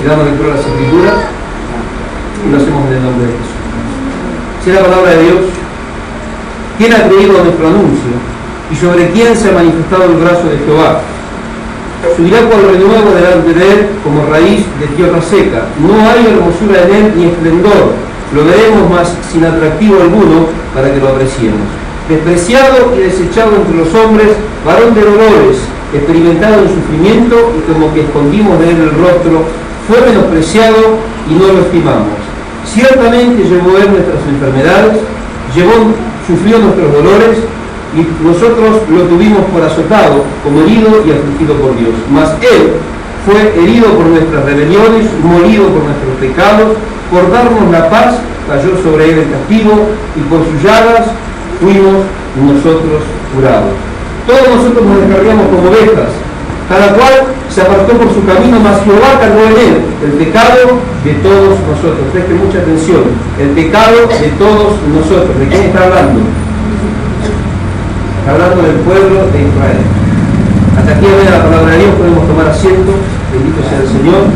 Le damos lectura a las Escrituras y lo hacemos en el nombre de Jesús. Si la palabra de Dios, ¿quién ha creído a nuestro anuncio? ¿Y sobre quién se ha manifestado el brazo de Jehová? Subirá cual renuevo delante de él como raíz de tierra seca. No hay hermosura en él ni esplendor. Lo veremos, mas sin atractivo alguno, para que lo apreciemos. Despreciado y desechado entre los hombres, varón de dolores, experimentado en sufrimiento, y como que escondimos de él el rostro, fue menospreciado y no lo estimamos. Ciertamente llevó él nuestras enfermedades, sufrió nuestros dolores, y nosotros lo tuvimos por azotado, como herido y afligido por Dios. Mas él fue herido por nuestras rebeliones, molido por nuestros pecados. Por darnos la paz cayó sobre él el castigo, y por sus llagas fuimos nosotros curados. Todos nosotros nos descarriamos como ovejas, cada cual se apartó por su camino, mas Jehová cargó en él el pecado de todos nosotros. Presten mucha atención, el pecado de todos nosotros. ¿De quién está hablando? Está hablando del pueblo de Israel. Hasta aquí, a ver la palabra de Dios, podemos tomar asiento. Bendito sea el Señor.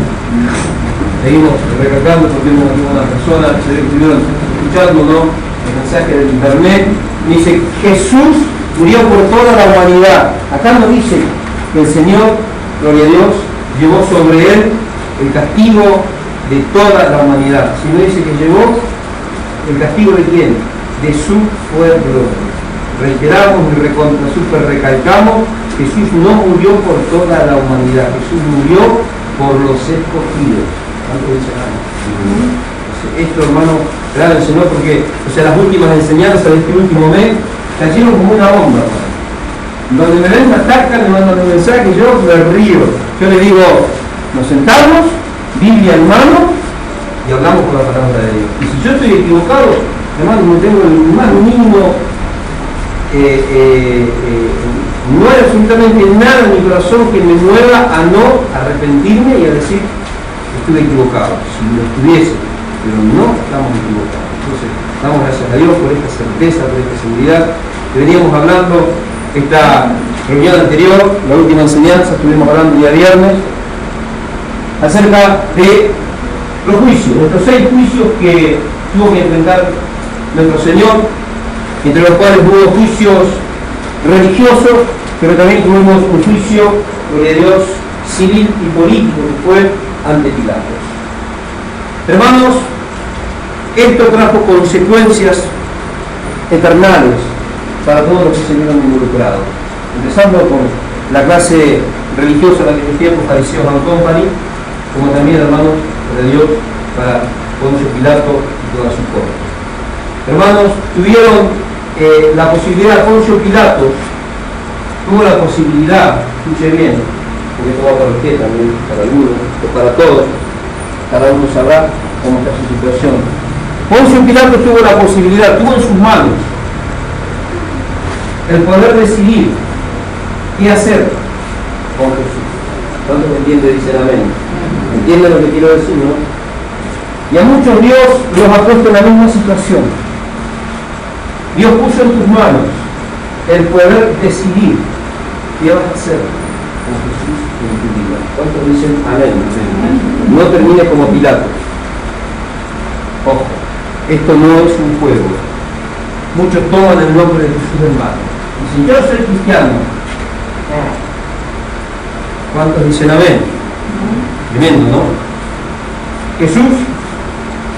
Seguimos recalcando porque vimos aquí una persona que estuvieron escuchando, ¿no?, el mensaje del internet. Dice: Jesús murió por toda la humanidad. Acá no dice que el Señor, gloria a Dios, llevó sobre él el castigo de toda la humanidad, sino dice que llevó el castigo de quién, de su pueblo. Reiteramos y super recalcamos: Jesús no murió por toda la humanidad, Jesús murió por los escogidos. ¿Cuánto dice nada? Esto, hermano, claro, el Señor, porque las últimas enseñanzas de este último mes cayeron como una bomba, hermano. Donde me ven, me atacan, me mandan un mensaje, yo me río. Yo le digo: nos sentamos, Biblia en mano, y hablamos con la palabra de Dios. Y si yo estoy equivocado, hermano, no tengo el más mínimo, no hay absolutamente nada en mi corazón que me mueva a no arrepentirme y a decir: estuve equivocado. Si lo estuviese, pero no estamos equivocados. Entonces, damos gracias a Dios por esta certeza, por esta seguridad. Que veníamos hablando esta reunión anterior, la última enseñanza, estuvimos hablando el día viernes acerca de los juicios, nuestros 6 juicios que tuvo que enfrentar nuestro Señor, entre los cuales hubo juicios religiosos, pero también tuvimos un juicio, gloria a Dios, civil y político, que fue ante Pilatos. Hermanos, esto trajo consecuencias eternales para todos los que se vieron involucrados, empezando con la clase religiosa en la que en tiempo fariseos and company, como también, hermanos, de Dios, para Poncio Pilato y toda su corte. Hermanos, tuvieron la posibilidad, Poncio Pilato tuvo la posibilidad, escuche bien, porque esto va para usted también, para algunos, o para todos, cada uno sabrá cómo está su situación. Poncio Pilato tuvo la posibilidad, tuvo en sus manos el poder decidir qué hacer con Jesús. ¿Cuántos me entienden? Dicen amén. ¿Entienden lo que quiero decir, no? Y a muchos Dios los ha puesto en la misma situación. Dios puso en tus manos el poder decidir qué vas a hacer con Jesús en tu vida. ¿Cuántos dicen amén? No termine como Pilato. Ojo, esto no es un juego. Muchos toman el nombre de Jesús en vano. Dicen: yo soy cristiano. ¿Cuántos dicen amén? Tremendo, ¿no? Jesús,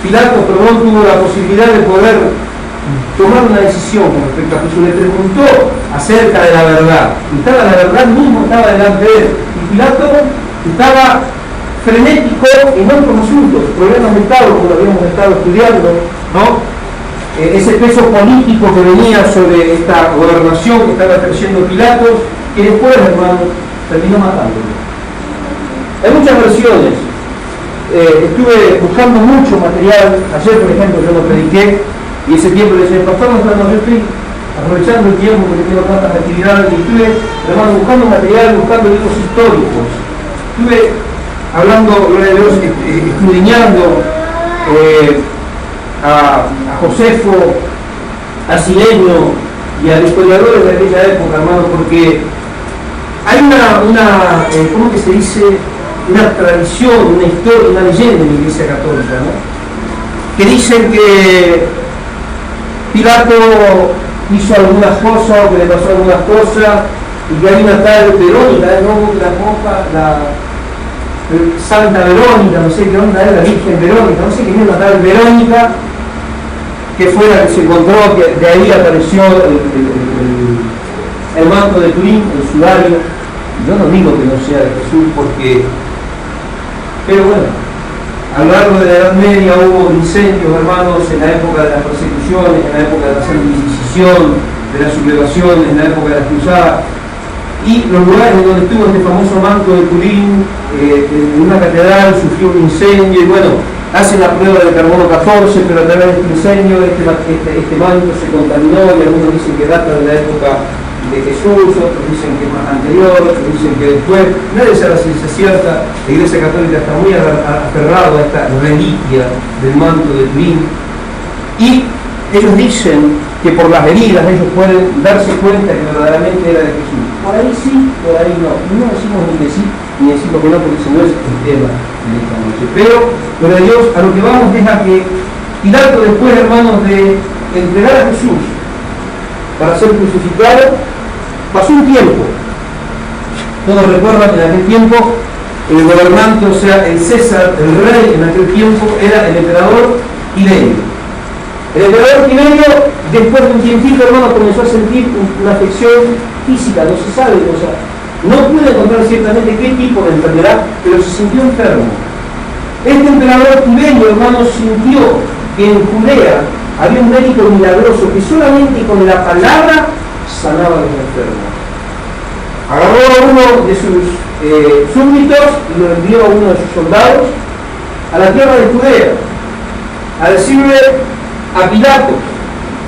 Pilato, perdón, tuvo la posibilidad de poder tomar una decisión con respecto a Jesús. Le preguntó acerca de la verdad. La verdad mismo estaba delante de él. Y Pilato estaba frenético y no con asuntos, problemas mentales, como lo habíamos estado estudiando, ¿no? Ese peso político que venía sobre esta gobernación que estaba ejerciendo Pilatos, que después, hermanos, terminó matándolo. Hay muchas versiones. Estuve buscando mucho material. Ayer, por ejemplo, yo lo prediqué y ese tiempo le decía: pastor, yo estoy aprovechando el tiempo porque tengo tantas actividades, y estuve, hermano, buscando material, buscando libros históricos. Estuve hablando, gloria a Dios, escudriñando a Josefo, a Silenio y a los historiadores de aquella época, hermano, porque hay una ¿cómo que se dice? una tradición, una historia, una leyenda en la Iglesia Católica, ¿no? Que dicen que Pilato hizo algunas cosas o que le pasó algunas cosas y que hay una tal Verónica, ¿no? La Santa Verónica, no sé qué onda es la Virgen Verónica, no sé qué es una tal Verónica, que fue la que se encontró, que de ahí apareció el manto de Turín, el sudario. Yo no digo que no sea de Jesús porque, pero bueno, a lo largo de la Edad Media hubo incendios, hermanos, en la época de las persecuciones, en la época de la Santa Inquisición, de las sublevaciones, en la época de las cruzadas. Y los lugares donde estuvo este famoso manto de Turín, en una catedral sufrió un incendio y bueno, hacen la prueba de carbono 14, pero a través de este incendio este manto se contaminó y algunos dicen que data de la época de Jesús, otros dicen que es más anterior, otros dicen que después. Nadie sabe la ciencia cierta. La Iglesia Católica está muy aferrada a esta reliquia del manto de Turín y ellos dicen que por las heridas ellos pueden darse cuenta que verdaderamente era de Jesús. Por ahí sí, por ahí no. No decimos ni que sí, ni decimos que no, porque ese no es el tema de esta noche. Pero Dios, a lo que vamos es a que Pilato, después, hermanos, de entregar a Jesús para ser crucificado, pasó un tiempo. Todos recuerdan que en aquel tiempo el gobernante, o sea, el César, el rey en aquel tiempo, era el emperador Tiberio. El emperador Tiberio, después de un tiempito, hermano, comenzó a sentir una afección física, no se sabe, o sea, no pude encontrar ciertamente qué tipo de enfermedad, pero se sintió enfermo. Este emperador Tiberio, hermano, sintió que en Judea había un médico milagroso que solamente con la palabra sanaba a los enfermos. Agarró a uno de sus súbditos y lo envió a uno de sus soldados a la tierra de Judea a decirle a Pilato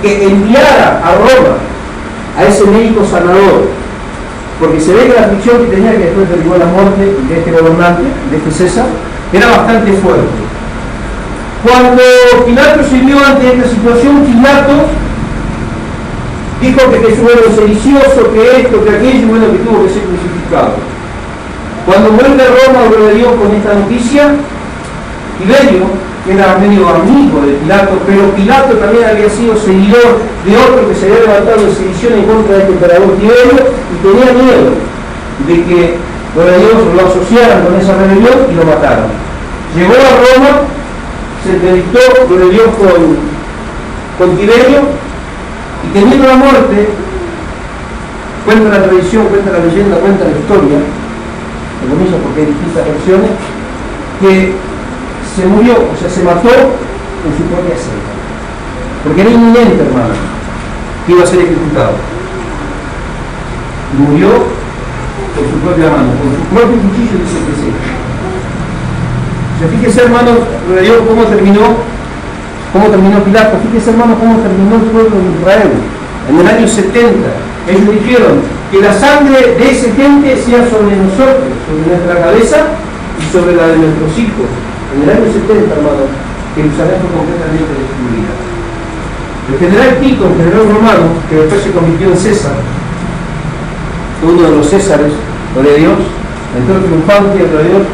que enviara a Roma a ese médico sanador, porque se ve que la aflicción que tenía, que después derivó la muerte de este gobernante, de este César, era bastante fuerte. Cuando Pilato se vio ante esta situación, Pilato dijo que Jesús era un sedicioso, que esto, que aquello, bueno, que tuvo que ser crucificado. Cuando vuelve a Roma, gloria a Dios, con esta noticia, Tiberio, que era medio amigo de Pilato, pero Pilato también había sido seguidor de otro que se había levantado en sedición en contra de este emperador Tiberio y tenía miedo de que, gloria a Dios, lo asociaran con esa rebelión y lo mataran. Llegó a Roma, se entrevistó, gloria a Dios, con Tiberio, y temiendo la muerte, cuenta la tradición, cuenta la leyenda, cuenta la historia, entre comillas porque hay distintas versiones, que se murió, o sea, se mató en su propia celda. Porque era inminente, hermano, que iba a ser ejecutado. Murió por su propia mano, con su propio cuchillo, dice que sí. O sea, fíjese, hermano, cómo terminó Pilato. Fíjese, hermano, cómo terminó el pueblo de Israel. En el año 70, ellos dijeron que la sangre de ese gente sea sobre nosotros, sobre nuestra cabeza y sobre la de nuestros hijos. En el año 70, hermano, Jerusalén fue completamente destruida. El general Tito, el general romano, que después se convirtió en César, uno de los Césares, gloria a Dios, entró triunfante, gloria a Dios,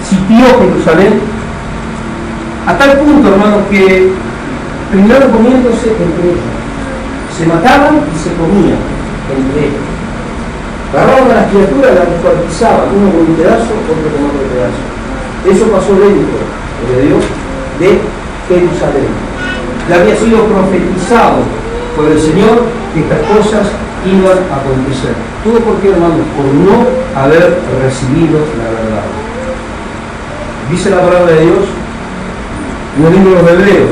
sitió Jerusalén a tal punto, hermano, que terminaron comiéndose entre ellos. Se mataban y se comían entre ellos. Agarraban a las criaturas, las descuartizaban, uno con un pedazo, otro con otro pedazo. Eso pasó dentro, gloria a Dios, de Jerusalén. Ya había sido profetizado por el Señor que estas cosas iban a acontecer. ¿Todo por qué, hermanos? Por no haber recibido la verdad. Dice la palabra de Dios en el libro de los Hebreos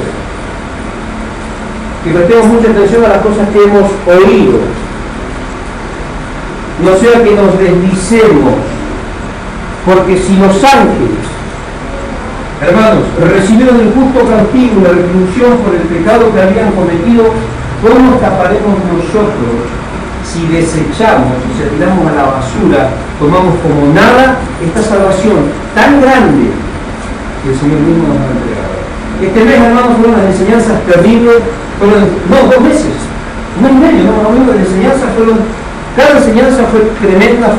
que prestemos mucha atención a las cosas que hemos oído, no sea que nos deslicemos, porque si los ángeles, hermanos, recibieron el justo castigo y la retribución por el pecado que habían cometido, ¿cómo escaparemos nosotros si desechamos, si tiramos a la basura, tomamos como nada esta salvación tan grande que el Señor mismo nos ha entregado? Este mes, hermanos, fueron las enseñanzas terribles, fueron, no, 2 meses, un mes y medio, no, las enseñanzas fueron Cada enseñanza fue tremenda,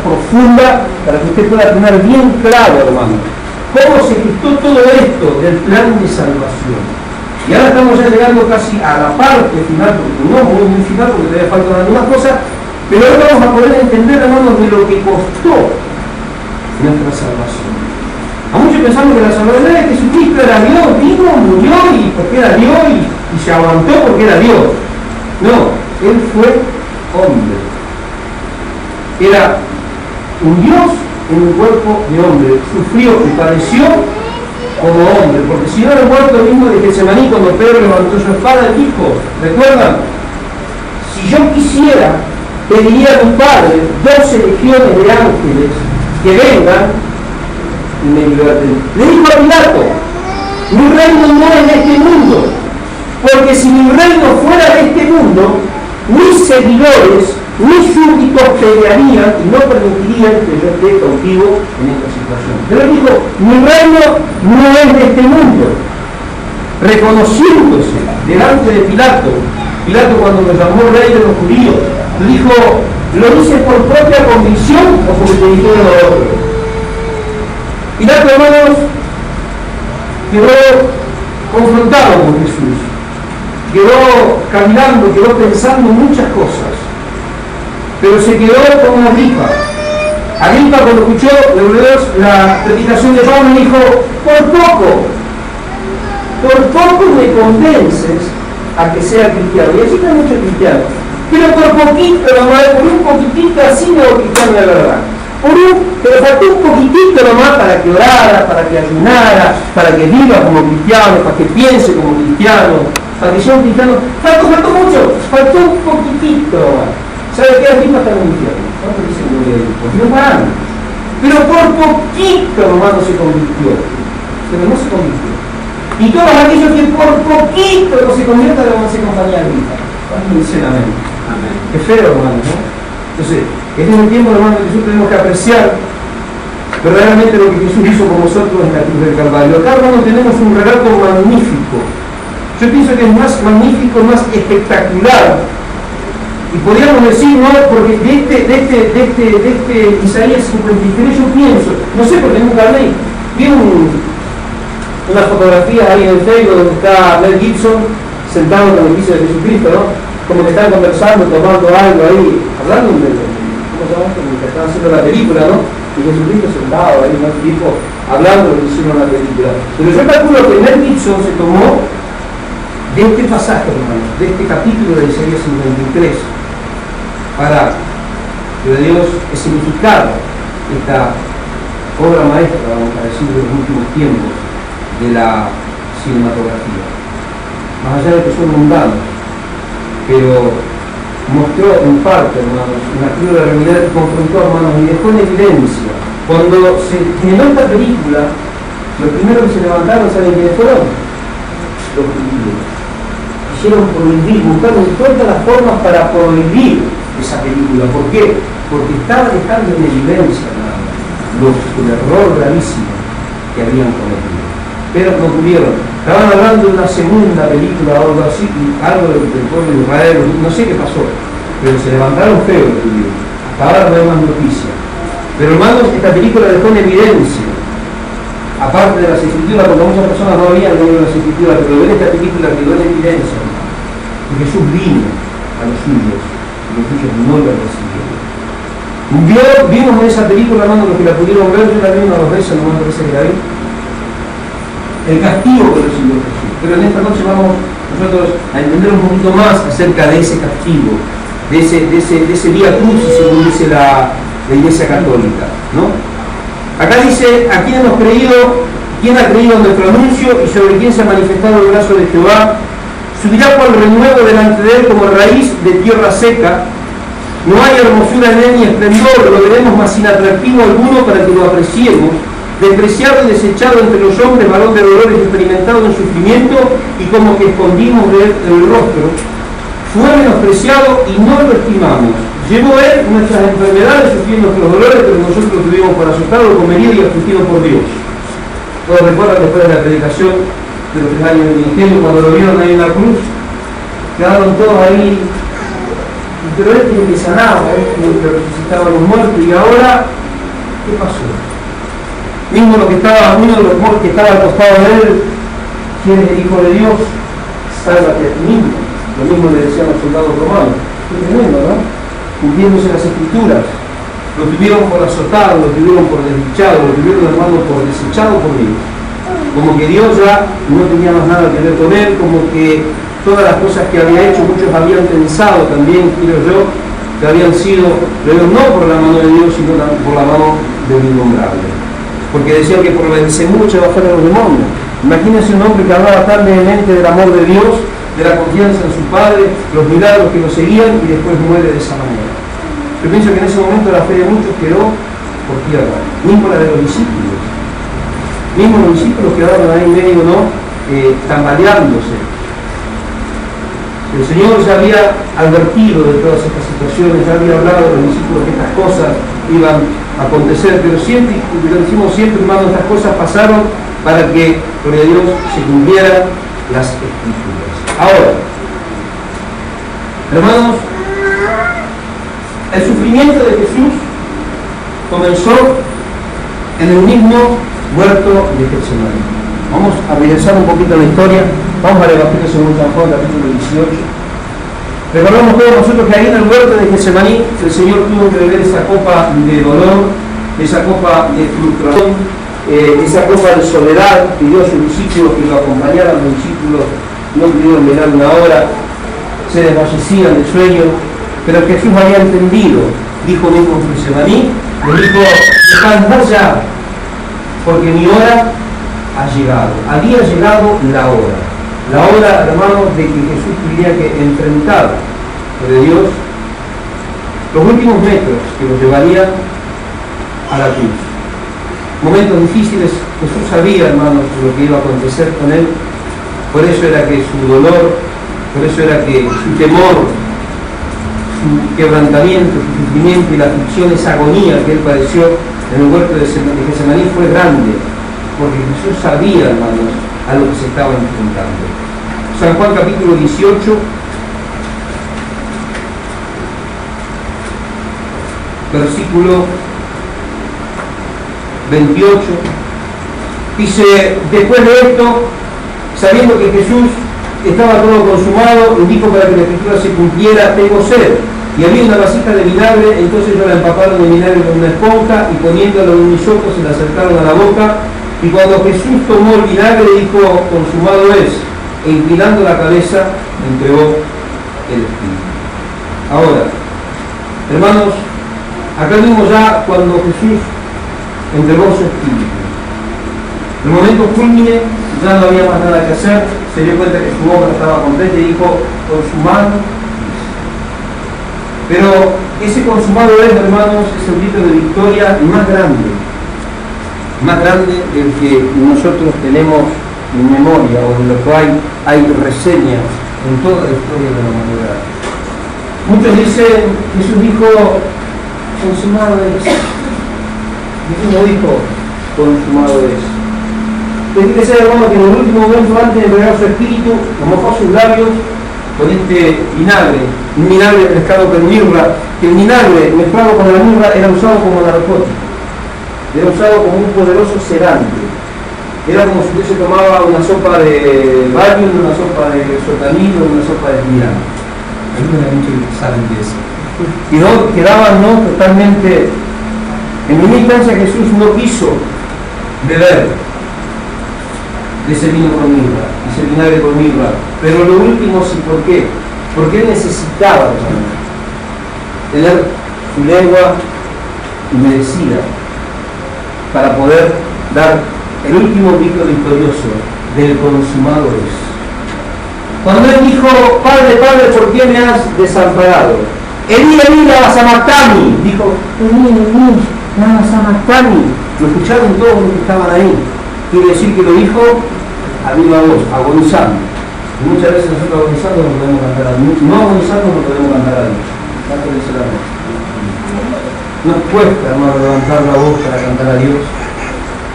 profunda, para que usted pueda tener bien claro, hermano, cómo se gestó todo esto del plan de salvación. Y ahora estamos ya llegando casi a la parte final, porque no muy final, porque todavía faltan algunas cosas, pero ahora vamos a poder entender, hermanos, de lo que costó nuestra salvación. A muchos pensamos que la salvación de Jesucristo era Dios, vino, murió y porque era Dios y se aguantó porque era Dios. No, Él fue hombre. Era un Dios en un cuerpo de hombre. Sufrió y padeció como hombre, porque si no era muerto el mismo de Getsemaní cuando Pedro levantó su espada y dijo, ¿recuerdan? Si yo quisiera, pediría a mi Padre 12 legiones de ángeles que vengan y me liberten. Le dijo a Pilato, mi reino no es de este mundo, porque si mi reino fuera de este mundo, mis seguidores, mis súbditos pelearían y no permitirían que yo esté cautivo en esta situación. Pero él dijo, mi reino no es de este mundo, reconociéndose delante de Pilato. Pilato, cuando lo llamó rey de los judíos, le dijo, ¿lo hice por propia convicción o porque te dijeron lo otro? Pilato, hermanos, quedó confrontado con Jesús, quedó caminando, quedó pensando muchas cosas, pero se quedó con Agripa. Agripa, cuando escuchó la predicación de Pablo, dijo, por poco me convences a que sea cristiano. Y así está muchos cristianos, pero por poquito, por un poquitito así me hago cristiano de verdad. Pero faltó un poquitito nomás para que orara, para que ayunara, para que viva como cristiano, para que piense como cristiano, para que sea un cristiano. Faltó mucho, faltó un poquitito. ¿Sabe qué? Agripa está en un infierno. ¿Cuánto dicen gloria a Dios? Porque no paran. Pero por poquito nomás no se convirtió. Pero no se convirtió. Y todos aquellos que por poquito no se conviertan van a ser compañía de Agripa. Sinceramente. Amén. Qué feo, hermano, ¿no? Entonces, este es el tiempo, hermano, que nosotros tenemos que apreciar verdaderamente lo que Jesús hizo por nosotros en la cruz del Calvario. Acá, hermano, tenemos un relato magnífico. Yo pienso que es más magnífico, más espectacular. Y podríamos decir, no, porque de este Isaías 53 yo pienso, no sé porque nunca leí, vi una fotografía ahí en el Facebook donde está Mel Gibson sentado con el piso de Jesucristo, ¿no? Como que están conversando, tomando algo ahí, hablando de, ¿cómo se llama? Como que están haciendo la película, ¿no? Y Jesucristo sentado ahí, ¿no? Tipo, hablando de lo que hicieron la película. Pero yo calculo que Mel Gibson se tomó de este pasaje, hermano, de este capítulo de Isaías 53, para que Dios significar esta obra maestra, vamos a decir, de los últimos tiempos de la cinematografía. Más allá de que son mundanos, pero mostró en parte, hermanos, una cruda realidad que confrontó, hermanos, y dejó en evidencia. Cuando se generó esta película, los primeros que se levantaron, ¿saben quiénes fueron? Los judíos. Quisieron prohibir, buscaron todas las formas para prohibir esa película. ¿Por qué? Porque estaba dejando en evidencia, hermanos, el error gravísimo que habían cometido. Pero no pudieron. Estaban hablando de una segunda película o algo así, algo del pueblo de Israel, no sé qué pasó, pero se levantaron feos los judíos. Hasta ahora no hay más noticias. Pero hermanos, esta película dejó en evidencia, aparte de las escrituras, porque muchas personas no habían leído las escrituras, pero ver esta película quedó en evidencia, que Jesús vino a los suyos, y los suyos no lo recibieron. Vimos en esa película, hermanos, los que la pudieron ver, yo la vi unas 2 veces, no me parece que la vi, el castigo que recibió Jesús. Pero en esta noche vamos nosotros a entender un poquito más acerca de ese castigo, de ese vía crucis, según dice la Iglesia Católica, ¿no? Acá dice, ¿a quién hemos creído? ¿Quién ha creído en nuestro anuncio y sobre quién se ha manifestado el brazo de Jehová? Subirá cual renuevo delante de él como raíz de tierra seca. No hay hermosura en él ni esplendor, lo veremos más inatractivo alguno para que lo apreciemos. Despreciado y desechado entre los hombres, varón de dolores, experimentado en sufrimiento, y como que escondimos de él el rostro. Fue menospreciado y no lo estimamos. Llevó él nuestras enfermedades, sufrió nuestros dolores, pero nosotros lo tuvimos por asustado, comedido y afligido por Dios. Todos recuerdan después de la predicación de los 3 años del ministerio, cuando lo vieron ahí en la cruz, quedaron todos ahí pero este es el que sanaba, este es el que resucitaba a los muertos, y ahora, ¿qué pasó? Mismo uno de los muertos que estaba al costado de él, ¿quién es el Hijo de Dios? Sálvate a ti mismo. Lo mismo le decían los soldados romanos. Qué tremendo, ¿no? Cumpliéndose las escrituras. Lo tuvieron por azotado, lo tuvieron por desdichado, lo tuvieron, hermano, por desechado por Dios. Como que Dios ya no tenía más nada que ver con él, como que todas las cosas que había hecho, muchos habían pensado también, creo yo, que habían sido, pero no por la mano de Dios, sino por la mano del innombrable. Porque decían que por obedecer mucho bajaron los demonios. Imagínense un hombre que hablaba tan vehemente del amor de Dios, de la confianza en su Padre, los milagros que lo seguían, y después muere de esa manera. Yo pienso que en ese momento la fe de muchos quedó por tierra, mismo la de los discípulos. Mismo los discípulos quedaron ahí medio, ¿no? Tambaleándose. El Señor ya había advertido de todas estas situaciones, ya había hablado a los discípulos que estas cosas iban a acontecer, pero siempre, y lo decimos siempre, hermano, estas cosas pasaron para que, gloria a Dios, se cumplieran las Escrituras. Ahora, hermanos, el sufrimiento de Jesús comenzó en el mismo huerto de Getsemaní. Vamos a regresar un poquito a la historia. Vamos al Evangelio según San Juan, capítulo 18. Recordamos todos nosotros que ahí en el huerto de Getsemaní el Señor tuvo que beber esa copa de dolor, esa copa de frustración, esa copa de soledad. Pidió a sus discípulos que lo acompañaran. Los discípulos no pudieron velar una hora, se desvanecían de sueño, pero Jesús había entendido, dijo mismo en Getsemaní, le dijo: descansad ya, porque mi hora ha llegado. Había llegado la hora, hermanos, de que Jesús tenía que enfrentar de Dios los últimos metros que lo llevarían a la cruz. Momentos difíciles. Jesús sabía, hermanos, lo que iba a acontecer con él. Por eso era que su dolor, por eso era que su temor, su quebrantamiento, su sufrimiento y la aflicción, esa agonía que él padeció en el huerto de Getsemaní fue grande, porque Jesús sabía, hermanos, a lo que se estaba enfrentando. San Juan capítulo 18, versículo 28, dice: después de esto, sabiendo que Jesús estaba todo consumado, indicó para que la escritura se cumpliera: tengo sed. Y había una vasija de vinagre, entonces ellos la empaparon de vinagre con una esponja y poniéndolo en un hisopo se la acercaron a la boca. Y cuando Jesús tomó el vinagre, dijo: consumado es. E inclinando la cabeza, entregó el espíritu. Ahora, hermanos, acá vimos ya cuando Jesús entregó su espíritu. El momento culmine, ya no había más nada que hacer, se dio cuenta que su obra estaba completa y dijo: consumado. Pero ese consumado es, hermanos, es el grito de victoria más grande del que nosotros tenemos en memoria, o de lo que hay reseñas en toda la historia de la humanidad. Muchos dicen: Jesús dijo consumado es. Jesús no dijo consumado es. Tiene que ser, hermano, que en el último momento, antes de entregar su espíritu, mojó sus labios con este vinagre, un vinagre mezclado con mirra, que el vinagre mezclado con la mirra era usado como narcótico, era usado como un poderoso sedante. Era como si usted se tomaba una sopa de Valium, una sopa de sotanilo, una sopa de esmirano. A mí me han dicho que saben de eso. Y no, quedaban, ¿no?, totalmente. En primera instancia Jesús no quiso beber de ese vino con mirra, ese vinagre con mirra, pero lo último sí. ¿Por qué? Porque él necesitaba tener su lengua humedecida para poder dar el último grito victorioso del consumado es. Cuando él dijo: Padre, Padre, ¿por qué me has desamparado? Elí, Elí, lama sabactani, dijo: Elí, Elí, lama sabactani. Lo escucharon todos los que estaban ahí. Quiere decir que lo dijo a viva voz, agonizando. Y muchas veces nosotros agonizando no podemos cantar a Dios. No agonizando no podemos cantar a Dios. Nos cuesta, hermano, levantar la voz para cantar a Dios.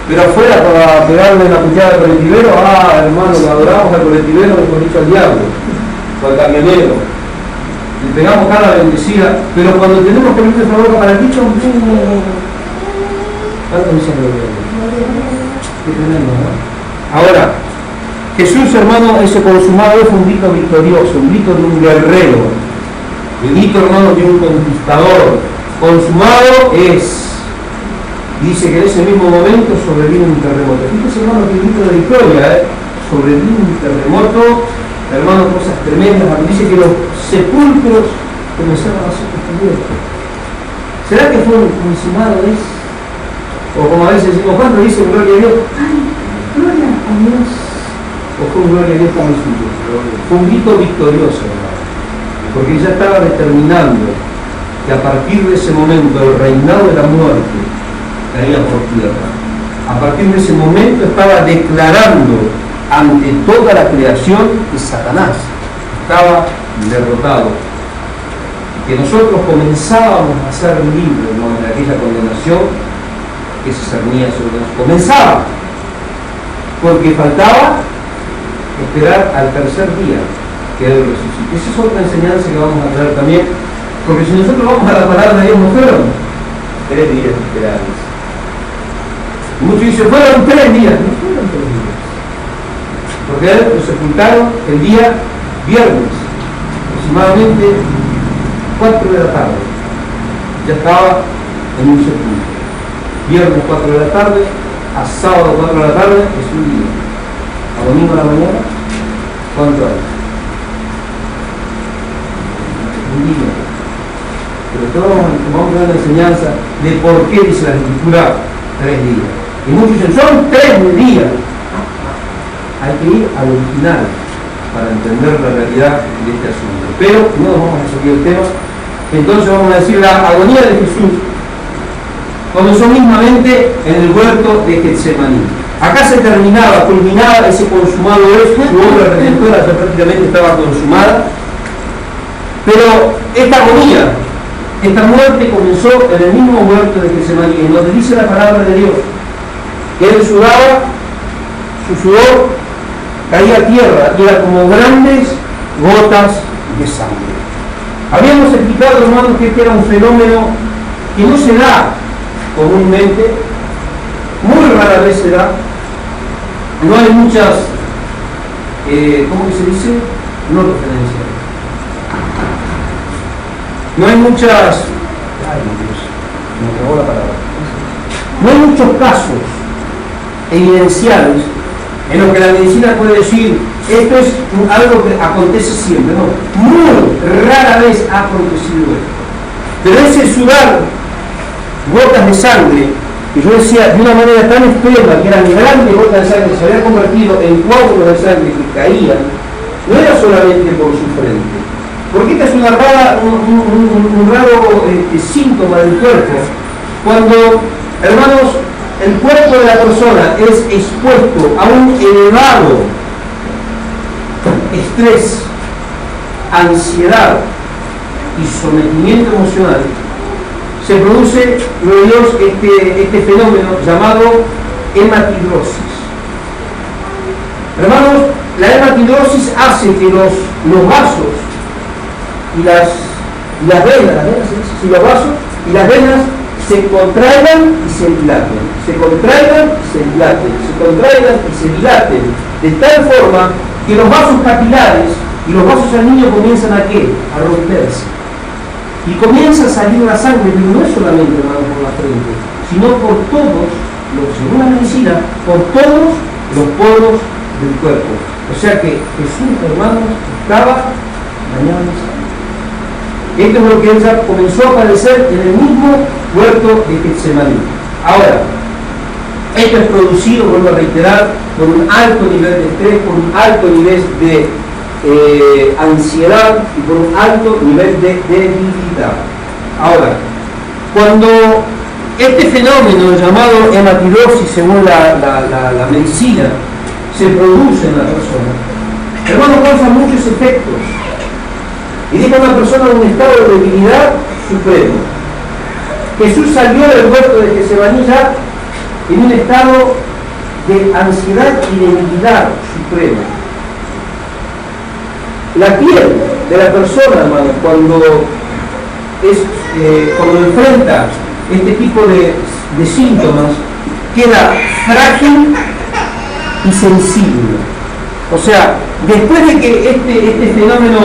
Pero afuera, para pegarle una puteada al colectivero, hermano, lo adoramos al colectivero, mejor dicho, al diablo, o al camionero. le pegamos cara bendecida, pero cuando tenemos que abrir nuestra boca para el dicho, ¿cuánto dice gloria a Dios? Qué tremendo, ¿no? Ahora, Jesús, hermano, ese consumado fue un grito victorioso, un grito de un guerrero, el grito, hermano, de un conquistador. Consumado es. Dice que en ese mismo momento sobrevino un terremoto. Fíjese, hermano, que grito de victoria, sobrevino un terremoto, hermano, cosas tremendas. Dice que los sepulcros comenzaron a ser descubiertos. ¿Será que fue un consumado es? O como a veces decimos, ¿cuánto dice gloria a Dios? ¡Ay, gloria a Dios! O fue un gloria a Dios como el suyo. Fue un grito victorioso, hermano, porque ya estaba determinando que a partir de ese momento el reinado de la muerte caía por tierra. A partir de ese momento estaba declarando ante toda la creación que Satanás estaba derrotado, que nosotros comenzábamos a ser libres, ¿no?, de aquella condenación que se cernía sobre nosotros. Comenzaba, porque faltaba esperar al tercer día que Él resucite. Esa es otra enseñanza que vamos a traer también, porque si nosotros vamos a la palabra de Dios, no fueron 3 días esperados. Muchos dicen, fueron 3 días. No fueron 3 días. Porque Él lo sepultaron el día viernes, aproximadamente 4 de la tarde. Ya estaba en un sepulcro. Viernes 4 de la tarde, a sábado 4 de la tarde es un día. A domingo a la mañana, ¿cuánto hay? Un día. Pero todos vamos a ver la enseñanza de por qué dice la Escritura 3 días. Y muchos dicen, son 3 días. Hay que ir al original para entender la realidad de este asunto. Pero no nos vamos a salir del tema. Entonces vamos a decir, la agonía de Jesús comenzó mismamente en el huerto de Getsemaní. Acá se terminaba, culminaba ese consumado es, su obra redentora ya prácticamente estaba consumada. Pero esta agonía, esta muerte comenzó en el mismo huerto de Getsemaní, en donde dice la palabra de Dios que Él sudaba, su sudor caía a tierra y era como grandes gotas de sangre. Habíamos explicado, hermanos, que este era un fenómeno que no se da comúnmente, muy rara vez se da. No hay muchas, ¿cómo que se dice? No referencias. No hay muchas, ay Dios, me acabó la palabra. No hay muchos casos evidenciales en los que la medicina puede decir esto es algo que acontece siempre. No, muy rara vez ha acontecido esto. Pero ese sudar gotas de sangre, que yo decía de una manera tan extrema, que eran grandes gotas de sangre que se habían convertido en coágulos de sangre que caían, no era solamente por su frente. Porque esta es un raro síntoma del cuerpo. Cuando, hermanos, el cuerpo de la persona es expuesto a un elevado estrés, ansiedad y sometimiento emocional, se produce, Dios, este fenómeno llamado hematidrosis. Hermanos, la hematidrosis hace que los vasos y las venas, sí, los vasos y las venas se contraigan y se dilaten, se contraigan y se dilaten, se contraigan y se dilaten, de tal forma que los vasos capilares y los vasos sanguíneos comienzan ¿a qué? A romperse. Y comienza a salir la sangre, pero no es solamente, hermano, por la frente, sino por todos, según la medicina, por todos los poros del cuerpo. O sea que Jesús, hermanos, estaba bañado en sangre. Esto es lo que ya comenzó a aparecer en el mismo huerto de Getsemaní. Ahora, esto es producido, vuelvo a reiterar, por un alto nivel de estrés, por un alto nivel de ansiedad y por un alto nivel de debilidad. Ahora, cuando este fenómeno llamado hematidrosis, según la medicina, se produce en la persona, hermano, causa muchos efectos y deja a una persona en un estado de debilidad supremo. Jesús salió del huerto de Getsemaní ya en un estado de ansiedad y debilidad suprema. La piel de la persona, hermano, cuando enfrenta este tipo de síntomas, queda frágil y sensible. O sea, después de que este fenómeno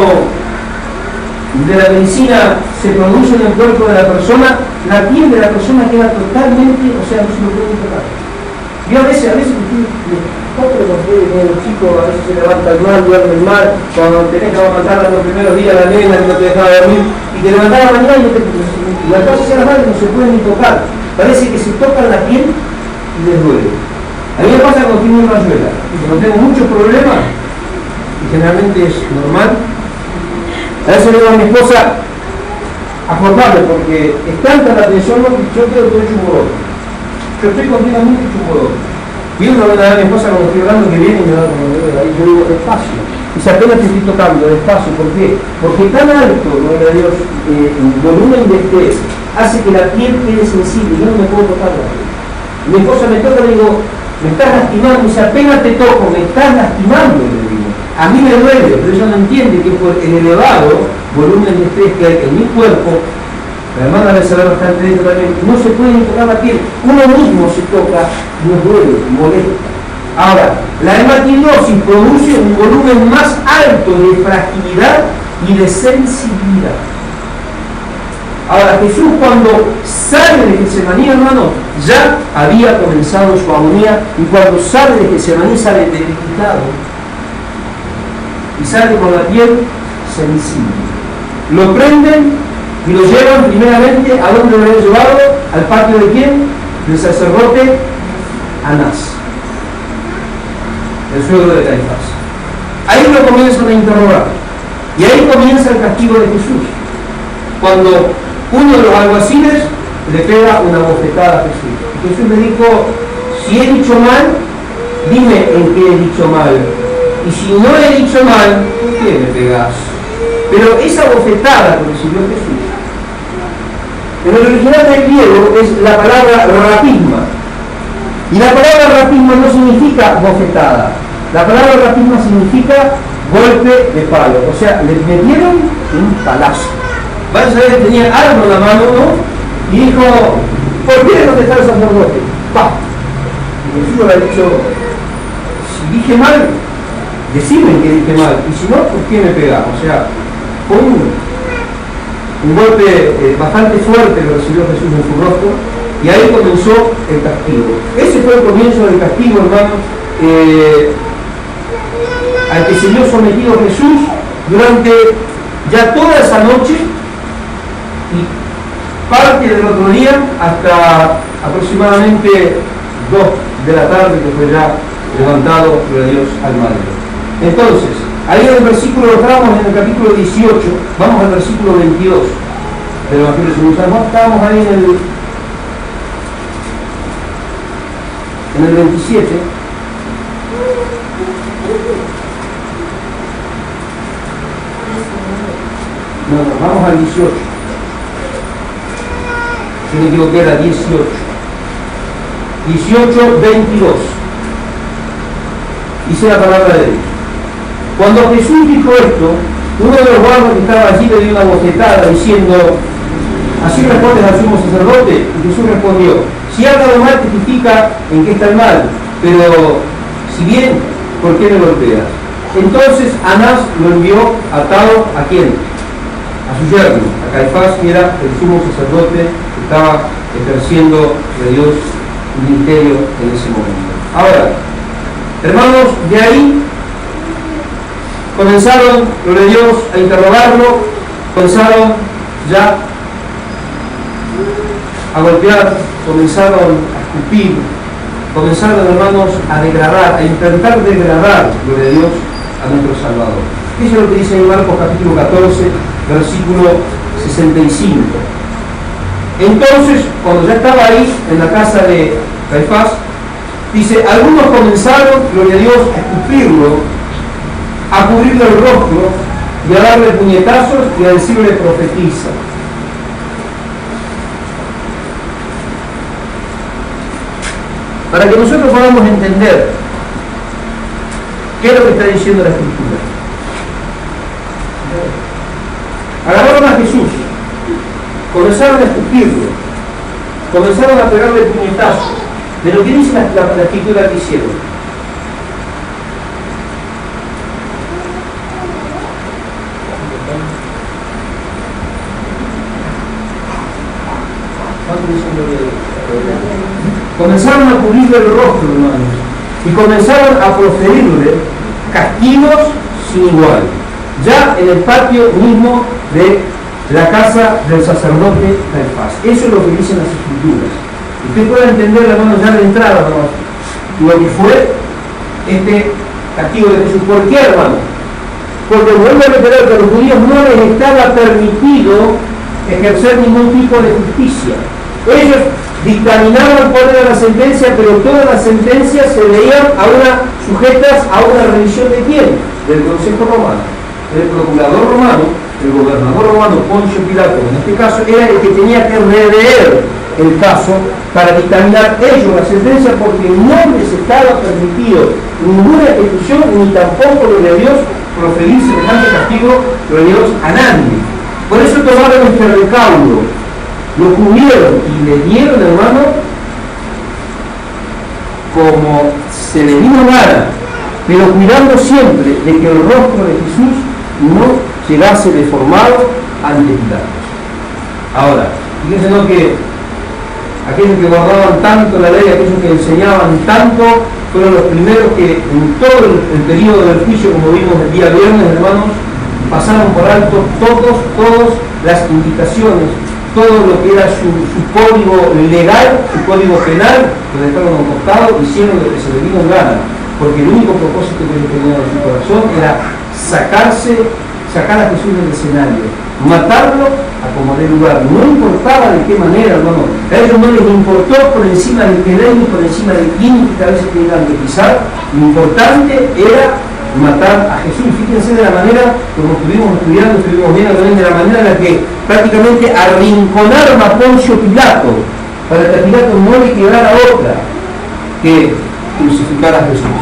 de la medicina se produce en el cuerpo de la persona, la piel de la persona queda totalmente, o sea, no se lo puede tocar. Yo a veces los chicos a veces se levantan mal, duermen mal, cuando tenés que amamantar los primeros días a la nena que no te dejaba dormir, y te levantás a la mañana y las cosas a las madres no se pueden ni tocar. Parece que se tocan la piel y les duele. A mí me pasa cuando tengo una rayuela, cuando tengo muchos problemas, y generalmente es normal, a veces le digo a mi esposa, acordarme, porque es tanta la tensión que yo quedo todo hecho un bolón. Yo estoy continuamente hecho un bolón. Y una vez a mi esposa cuando estoy hablando que viene y me da como ahí, yo digo, despacio. Y si apenas te estoy tocando, despacio, ¿por qué? Porque tan alto, gloria a Dios, el volumen de estrés hace que la piel quede sensible, yo no me puedo tocar la piel. Mi esposa me toca y le digo, me estás lastimando, y si apenas te toco, me estás lastimando, le digo. A mí me duele, pero ella no entiende que por el elevado volumen de estrés que hay en mi cuerpo, la hermana debe saber bastante de esto también, no se puede ni tocar la piel, uno mismo se toca, nos duele, molesta. Ahora, la hematidosis produce un volumen más alto de fragilidad y de sensibilidad. Ahora, Jesús cuando sale de Getsemaní, hermano, ya había comenzado su agonía, y cuando sale de Getsemaní sale debilitado y sale con la piel sensible. Lo prenden y lo llevan primeramente a donde lo habían llevado, al patio de quién? Del sacerdote Anás, el suegro de Caifás. Ahí lo comienzan a interrogar y ahí comienza el castigo de Jesús, cuando uno de los alguaciles le pega una bofetada a Jesús. Y Jesús le dijo, si he dicho mal, dime en qué he dicho mal. Y si no he dicho mal, ¿por qué me pegás? Pero esa bofetada que recibió Jesús, en el original del griego es la palabra rapisma. Y la palabra rapisma no significa bofetada. La palabra rapisma significa golpe de palo. O sea, le metieron un palazo. Vaya a saber que tenía algo en la mano, ¿no? Y dijo, ¿por qué no te está el sacerdote? ¡Pah! Y Jesús le ha dicho, si dije mal, decime que dije mal, y si no, ¿por qué me pegás? O sea, fue un golpe bastante fuerte que recibió Jesús en su rostro, y ahí comenzó el castigo. Ese fue el comienzo del castigo, hermano, al que se vio sometido Jesús durante ya toda esa noche y parte del otro día hasta aproximadamente 2 de la tarde, que fue ya levantado por Dios al madero. Entonces, ahí en el versículo, estábamos en el capítulo 18, vamos al versículo 22 del Evangelio según San Juan, estábamos ahí en el 27. No, vamos al 18. Yo me equivoqué, era 18. 18, 22. Dice la palabra de Dios. Cuando Jesús dijo esto, uno de los guardas que estaba allí le dio una bofetada diciendo, ¿así respondes al sumo sacerdote? Y Jesús respondió, si ha dado mal, testifica en qué está el mal, pero si bien, ¿por qué me golpeas? Entonces Anás lo envió atado ¿a quién? A su yerno, a Caifás, que era el sumo sacerdote que estaba ejerciendo de Dios un ministerio en ese momento. Ahora, hermanos, de ahí comenzaron los de Dios a interrogarlo, comenzaron ya a golpear, comenzaron a escupir, comenzaron, hermanos, a degradar, a intentar degradar lo de Dios a nuestro Salvador. Eso es lo que dice en Marcos capítulo 14, versículo 65. Entonces, cuando ya estaba ahí en la casa de Caifás, dice, algunos comenzaron, gloria a Dios, a escupirlo, a cubrirle el rostro y a darle puñetazos y a decirle profetiza. Para que nosotros podamos entender qué es lo que está diciendo la Escritura. Agarraron a Jesús, comenzaron a escupirlo, comenzaron a pegarle puñetazos. Pero ¿qué dice la escritura que hicieron? Comenzaron a cubrirle el rostro, hermanos, y comenzaron a proferirle castigos sin igual, ya en el patio mismo de la casa del sacerdote Caifás. Eso es lo que dicen las escrituras. Usted puede entender, hermanos, ya de entrada, hermanos, lo que fue este castigo de Jesús. ¿Por qué, hermano? Porque vuelvo a reiterar que a los judíos no les estaba permitido ejercer ningún tipo de justicia. Ellos dictaminaban cuál era la sentencia, pero todas las sentencias se veían sujetas a una revisión de quién? Del Consejo Romano. El procurador romano, el gobernador romano Poncio Pilato, en este caso, era el que tenía que releer el caso para dictaminar ellos la sentencia, porque no les estaba permitido ninguna ejecución ni tampoco lo de Dios proferir semejante castigo de Dios a nadie. Por eso tomaron este recaudo, lo cubrieron y le dieron, hermano, como se le vino gana, pero cuidando siempre de que el rostro de Jesús no llegase deformado ante Pilato. Ahora, fíjense que aquellos que guardaban tanto la ley, aquellos que enseñaban tanto, fueron los primeros que en todo el periodo del juicio, como vimos el día viernes, hermanos, pasaron por alto todas las indicaciones, todo lo que era su código legal, su código penal, lo dejaron a un costado, hicieron lo que se le vino en gana, porque el único propósito que ellos tenían en su corazón era sacar a Jesús del escenario, matarlo a como dé lugar. No importaba de qué manera, hermano. A ellos no les importó por encima del que ley, por encima de quién que a veces tenían que pisar. Lo importante era matar a Jesús. Fíjense de la manera, como estuvimos estudiando, estuvimos viendo también, de la manera en la que prácticamente arrinconaron a Poncio Pilato, para que a Pilato no le quedara otra que crucificar a Jesús.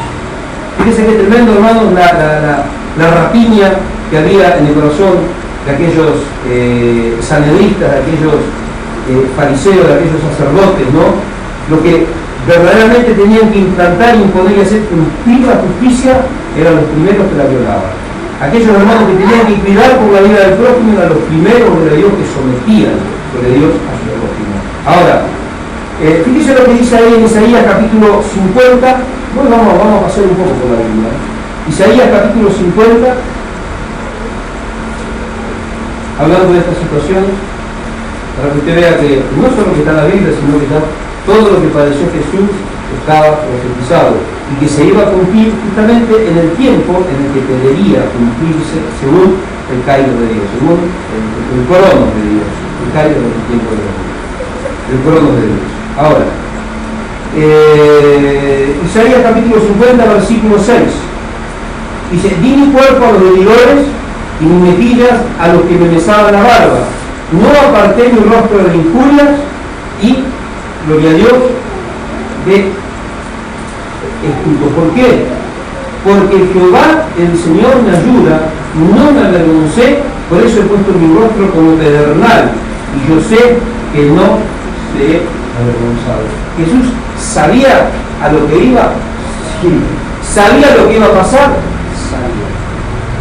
Fíjense qué tremendo, hermano, la rapiña que había en el corazón de aquellos sanedristas, de aquellos fariseos, de aquellos sacerdotes, ¿no? Lo que verdaderamente tenían que implantar, imponer y hacer cumplir la justicia eran los primeros que la violaban. Aquellos hermanos que tenían que cuidar por la vida del prójimo eran los primeros de Dios que sometían de Dios a su prójimo. Ahora, fíjense lo que dice ahí en Isaías capítulo 50. Bueno, vamos a pasar un poco por la Biblia. Isaías capítulo 50, hablando de esta situación, para que usted vea que no solo que está en la Biblia, sino que ya todo lo que padeció Jesús estaba profetizado y que se iba a cumplir justamente en el tiempo en el que debería cumplirse según el cairo de Dios, según el cronos de Dios, el cairo del tiempo de Dios, el cronos de Dios. Ahora, Isaías capítulo 50, versículo 6, dice: di mi cuerpo a los deudores y mis mejillas a los que me besaban la barba. No aparté mi rostro de injurias y, gloria a Dios, de escudo. ¿Por qué? Porque Jehová, el Señor, me ayuda, no me avergoncé, por eso he puesto mi rostro como pedernal, y yo sé que no seré avergonzado. Jesús sabía a lo que iba, sí. Sabía lo que iba a pasar, sabía.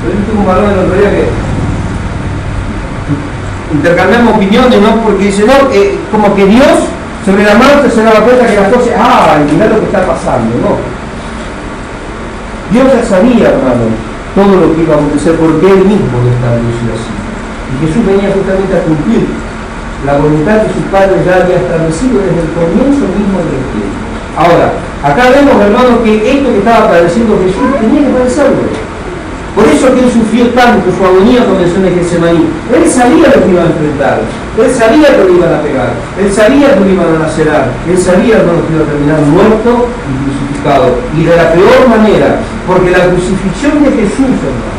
Pero yo tengo un varón el otro día que intercambiamos opiniones, ¿no? Porque dice, no, como que Dios sobre la marcha se daba cuenta que las cosas, mirá lo que está pasando, ¿no? Dios ya sabía, hermano, todo lo que iba a acontecer, porque Él mismo lo estableció así. Y Jesús venía justamente a cumplir la voluntad que su Padre ya había establecido desde el comienzo mismo de los tiempos. Ahora, acá vemos, hermano, que esto que estaba padeciendo Jesús tenía que padecerlo. Por eso que Él sufrió tanto, su agonía comenzó en Getsemaní. Él sabía lo que iba a enfrentar, Él sabía que lo iban a pegar, Él sabía que lo iban a lacerar, Él sabía, hermano, que iba a terminar muerto y crucificado. Y de la peor manera, porque la crucifixión de Jesús, hermano,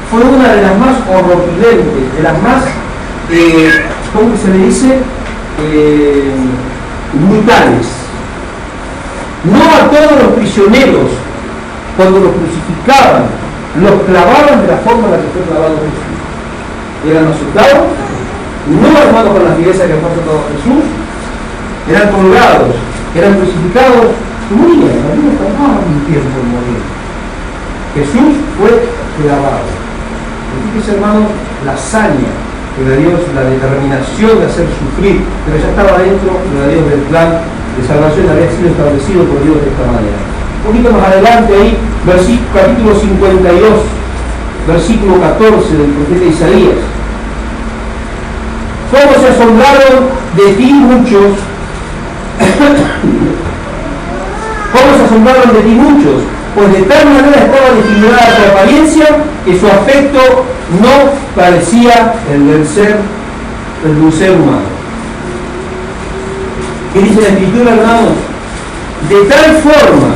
fue una de las más horripilentes, de las más, ¿cómo se le dice? Brutales. No a todos los prisioneros, cuando los crucificaban, los clavaban de la forma en la que fue clavado Jesús. eran azotados, no hermanos con la fiereza que fue azotado Jesús, eran colgados, eran crucificados, morían, algunos tardaban un tiempo en morir. Jesús fue clavado. Fíjese, hermano, la hazaña de Dios, la determinación de hacer sufrir, pero ya estaba dentro de Dios del plan de salvación, había sido establecido por Dios de esta manera. Un poquito más adelante ahí, capítulo 52, versículo 14 del profeta Isaías. ¿Cómo se asombraron de ti muchos? ¿Cómo se asombraron de ti muchos? Pues de tal manera estaba desfigurada su apariencia que su aspecto no parecía el de un ser humano. ¿Qué dice la Escritura, hermanos? De tal forma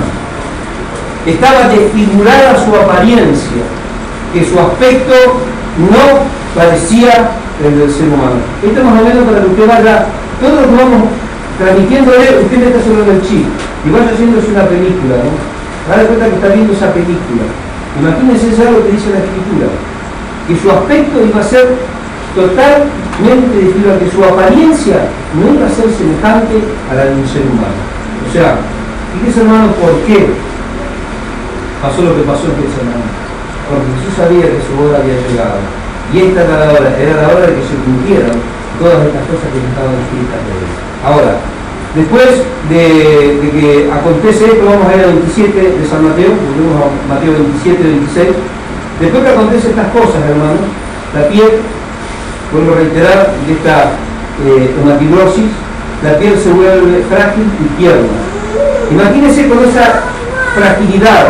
estaba desfigurada su apariencia que su aspecto no parecía el del ser humano. Esto más o menos para que usted vaya, todo lo que vamos transmitiéndole, usted le está haciendo el chip y vaya haciéndose una película, ¿no? Haga de cuenta que está viendo esa película. Imagínense algo que dice la Escritura, que su aspecto iba a ser totalmente desfigurado, que su apariencia no iba a ser semejante a la de un ser humano. O sea, fíjese, hermano, ¿por qué pasó lo que pasó en ese hermano? Porque Jesús sabía que su hora había llegado. Y esta era la hora de que se cumplieran todas estas cosas que estaban escritas de él. Ahora, después de que acontece esto, vamos a ir al 27 de San Mateo, volvemos a Mateo 27, 26. Después que acontecen estas cosas, hermanos, la piel, vuelvo a reiterar, de esta hematidrosis, la piel se vuelve frágil y tierna. Imagínense con esa fragilidad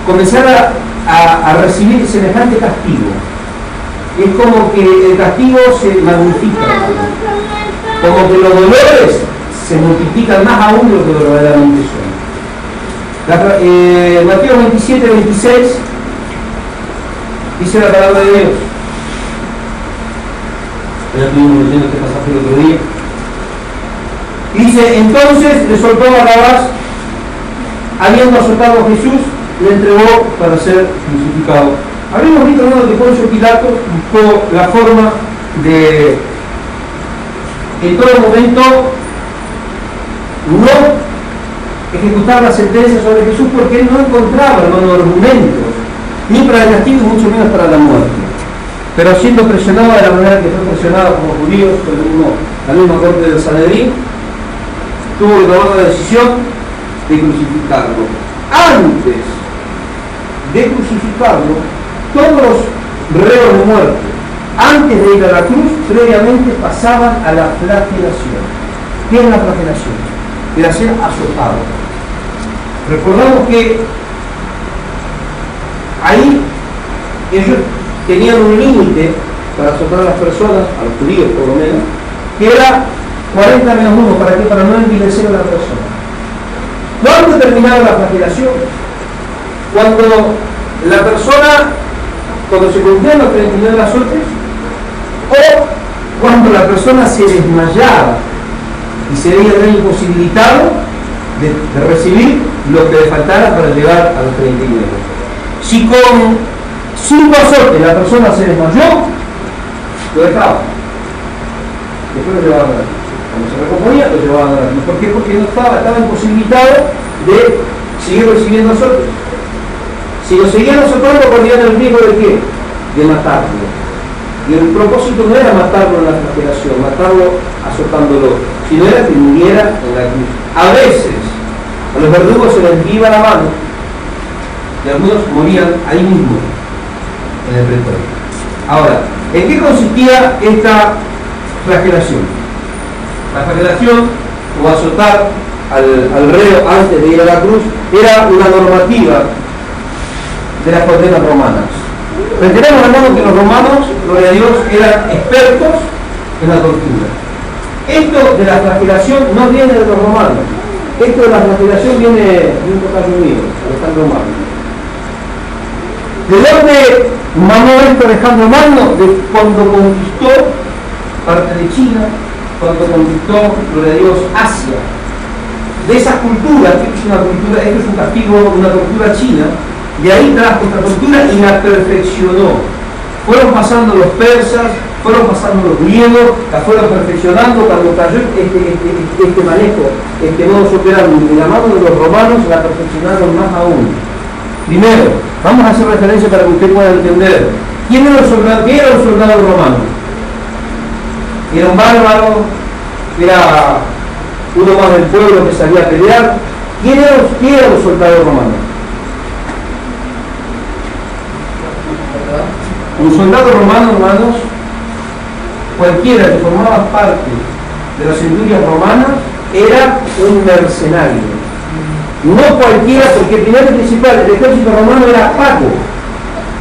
comenzar a recibir semejante castigo. Es como que el castigo se magnifica, como que los dolores se multiplican más aún de lo que verdaderamente son. Mateo 27, 26 dice la palabra de Dios. Ya estuvimos leyendo este pasaje el otro día. Dice: entonces le soltó a Barrabás, habiendo azotado a Jesús, le entregó para ser crucificado. Habíamos visto, hermano, que Poncio Pilato buscó la forma de, en todo momento, no ejecutar la sentencia sobre Jesús, porque él no encontraba, hermano, argumentos, ni para el castigo, mucho menos para la muerte. Pero siendo presionado de la manera que fue presionado como judíos, por la misma corte del Sanedrín, tuvo que tomar la decisión de crucificarlo. Antes de crucificarlo, todos los reos de muerte, antes de ir a la cruz, previamente pasaban a la flagelación. ¿Qué es la flagelación? Era ser azotado. Recordamos que ahí ellos tenían un límite para azotar a las personas, a los judíos por lo menos, que era 40 menos 1, ¿para qué? Para no envilecer a la persona. ¿Cuándo terminaba la flagelación? Cuando la persona, cuando se cumplían los 39 azotes, o cuando la persona se desmayaba y se veía imposibilitado de recibir lo que le faltara para llegar a los 39. Si con 5 azotes la persona se desmayó, lo dejaba. Después lo llevaban a la cruz. Cuando se recomponía, lo llevaban a la cruz. ¿Por qué? Porque no estaba imposibilitado de seguir recibiendo azotes. Si lo seguían azotando, corrían el riesgo de ¿qué? De matarlo. Y el propósito no era matarlo en la flagelación, matarlo azotándolo, sino era que muriera en la cruz. A veces, a los verdugos se les iba la mano y algunos morían ahí mismo, en el pretorio. Ahora, ¿en qué consistía esta flagelación? La flagelación, o azotar al reo antes de ir a la cruz, era una normativa de las condenas romanas. Reiteramos, hermanos, que los romanos, gloria a Dios, eran expertos en la tortura. Esto de la flagelación no viene de los romanos. Esto de la flagelación viene de un total unido, Alejandro Magno. ¿De dónde mamó esto Alejandro Magno? De cuando conquistó parte de China, cuando conquistó, gloria a Dios, Asia. De esas culturas, esto es un castigo, una tortura china, de ahí trajo esta tortura y la perfeccionó. Fueron pasando los persas, fueron pasando los griegos, la fueron perfeccionando. Cuando cayó este manejo, este modo operandi de la mano de los romanos, la perfeccionaron más aún. Primero, vamos a hacer referencia para que usted pueda entender. ¿Quién era el soldado? ¿Qué era un soldado romano? Era un bárbaro, era uno más del pueblo que salía a pelear. ¿Quién era un soldado romano? Un soldado romano, hermanos, cualquiera que formaba parte de las centurias romanas era un mercenario. No cualquiera, porque primero y principal, el ejército romano era pago.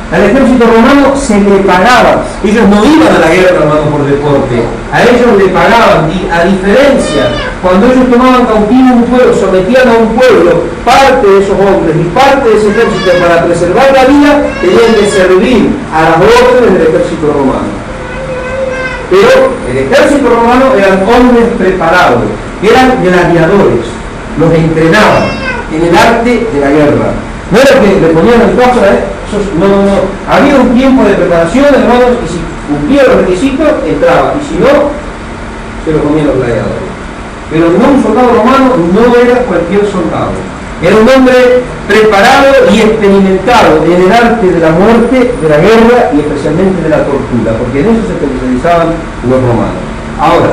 Al ejército romano se le pagaba. Ellos no iban a la guerra, hermano, por deporte. A ellos le pagaban. Y a diferencia, cuando ellos tomaban cautivo un pueblo, sometían a un pueblo, parte de esos hombres y parte de ese ejército para preservar la vida, tenían que servir a las órdenes del ejército romano. Pero el ejército romano eran hombres preparados, eran gladiadores, los entrenaban en el arte de la guerra. No era que le ponían el caso, no. Había un tiempo de preparación, hermanos, y si cumplía los requisitos, entraba, y si no, se lo comían los gladiadores. Pero no, un soldado romano no era cualquier soldado. Era un hombre preparado y experimentado en el arte de la muerte, de la guerra y especialmente de la tortura, porque en eso se especializaban los romanos. Ahora,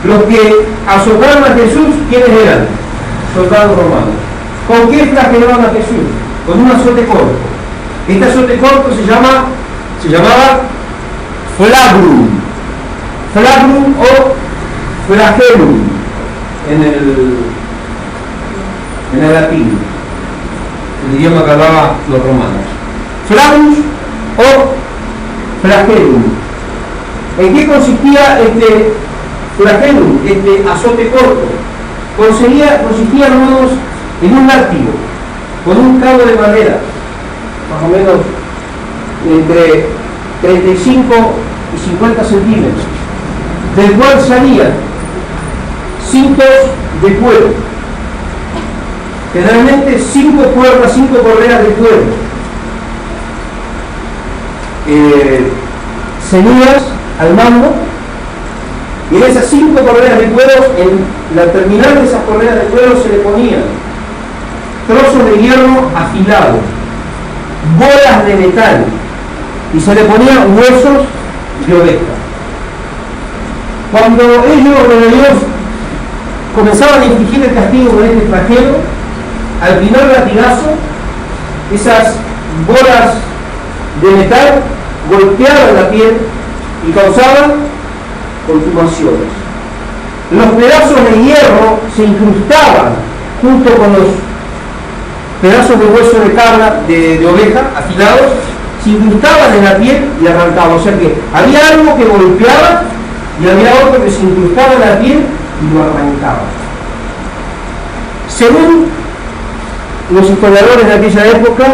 los que azotaron a Jesús, ¿quiénes eran? Soldados romanos. ¿Con qué flagelaban a Jesús? Con un azote corto. Este azote corto se llamaba flagrum. Flagrum o flagellum en el latín, el idioma que hablaban los romanos. Flagus o flagellum. ¿En qué consistía este flagellum, este azote corto? Consistía, hermanos, en un látigo con un cabo de madera, más o menos entre 35 y 50 centímetros, del cual salían cintos de cuero, generalmente 5 cuerdas, 5 correas de cuero, ceñidas al mango, y en esas 5 correas de cuero, en la terminal de esas correas de cuero se le ponían trozos de hierro afilados, bolas de metal, y se le ponían huesos de oveja. Cuando ellos, los comenzaban a infligir el castigo con este flagelo, al primer latigazo, esas bolas de metal golpeaban la piel y causaban contumaciones. Los pedazos de hierro se incrustaban junto con los pedazos de hueso de cabra, de oveja, afilados, se incrustaban en la piel y arrancaban. O sea que había algo que golpeaba y había otro que se incrustaba en la piel y lo arrancaba. Según los historiadores de aquella época,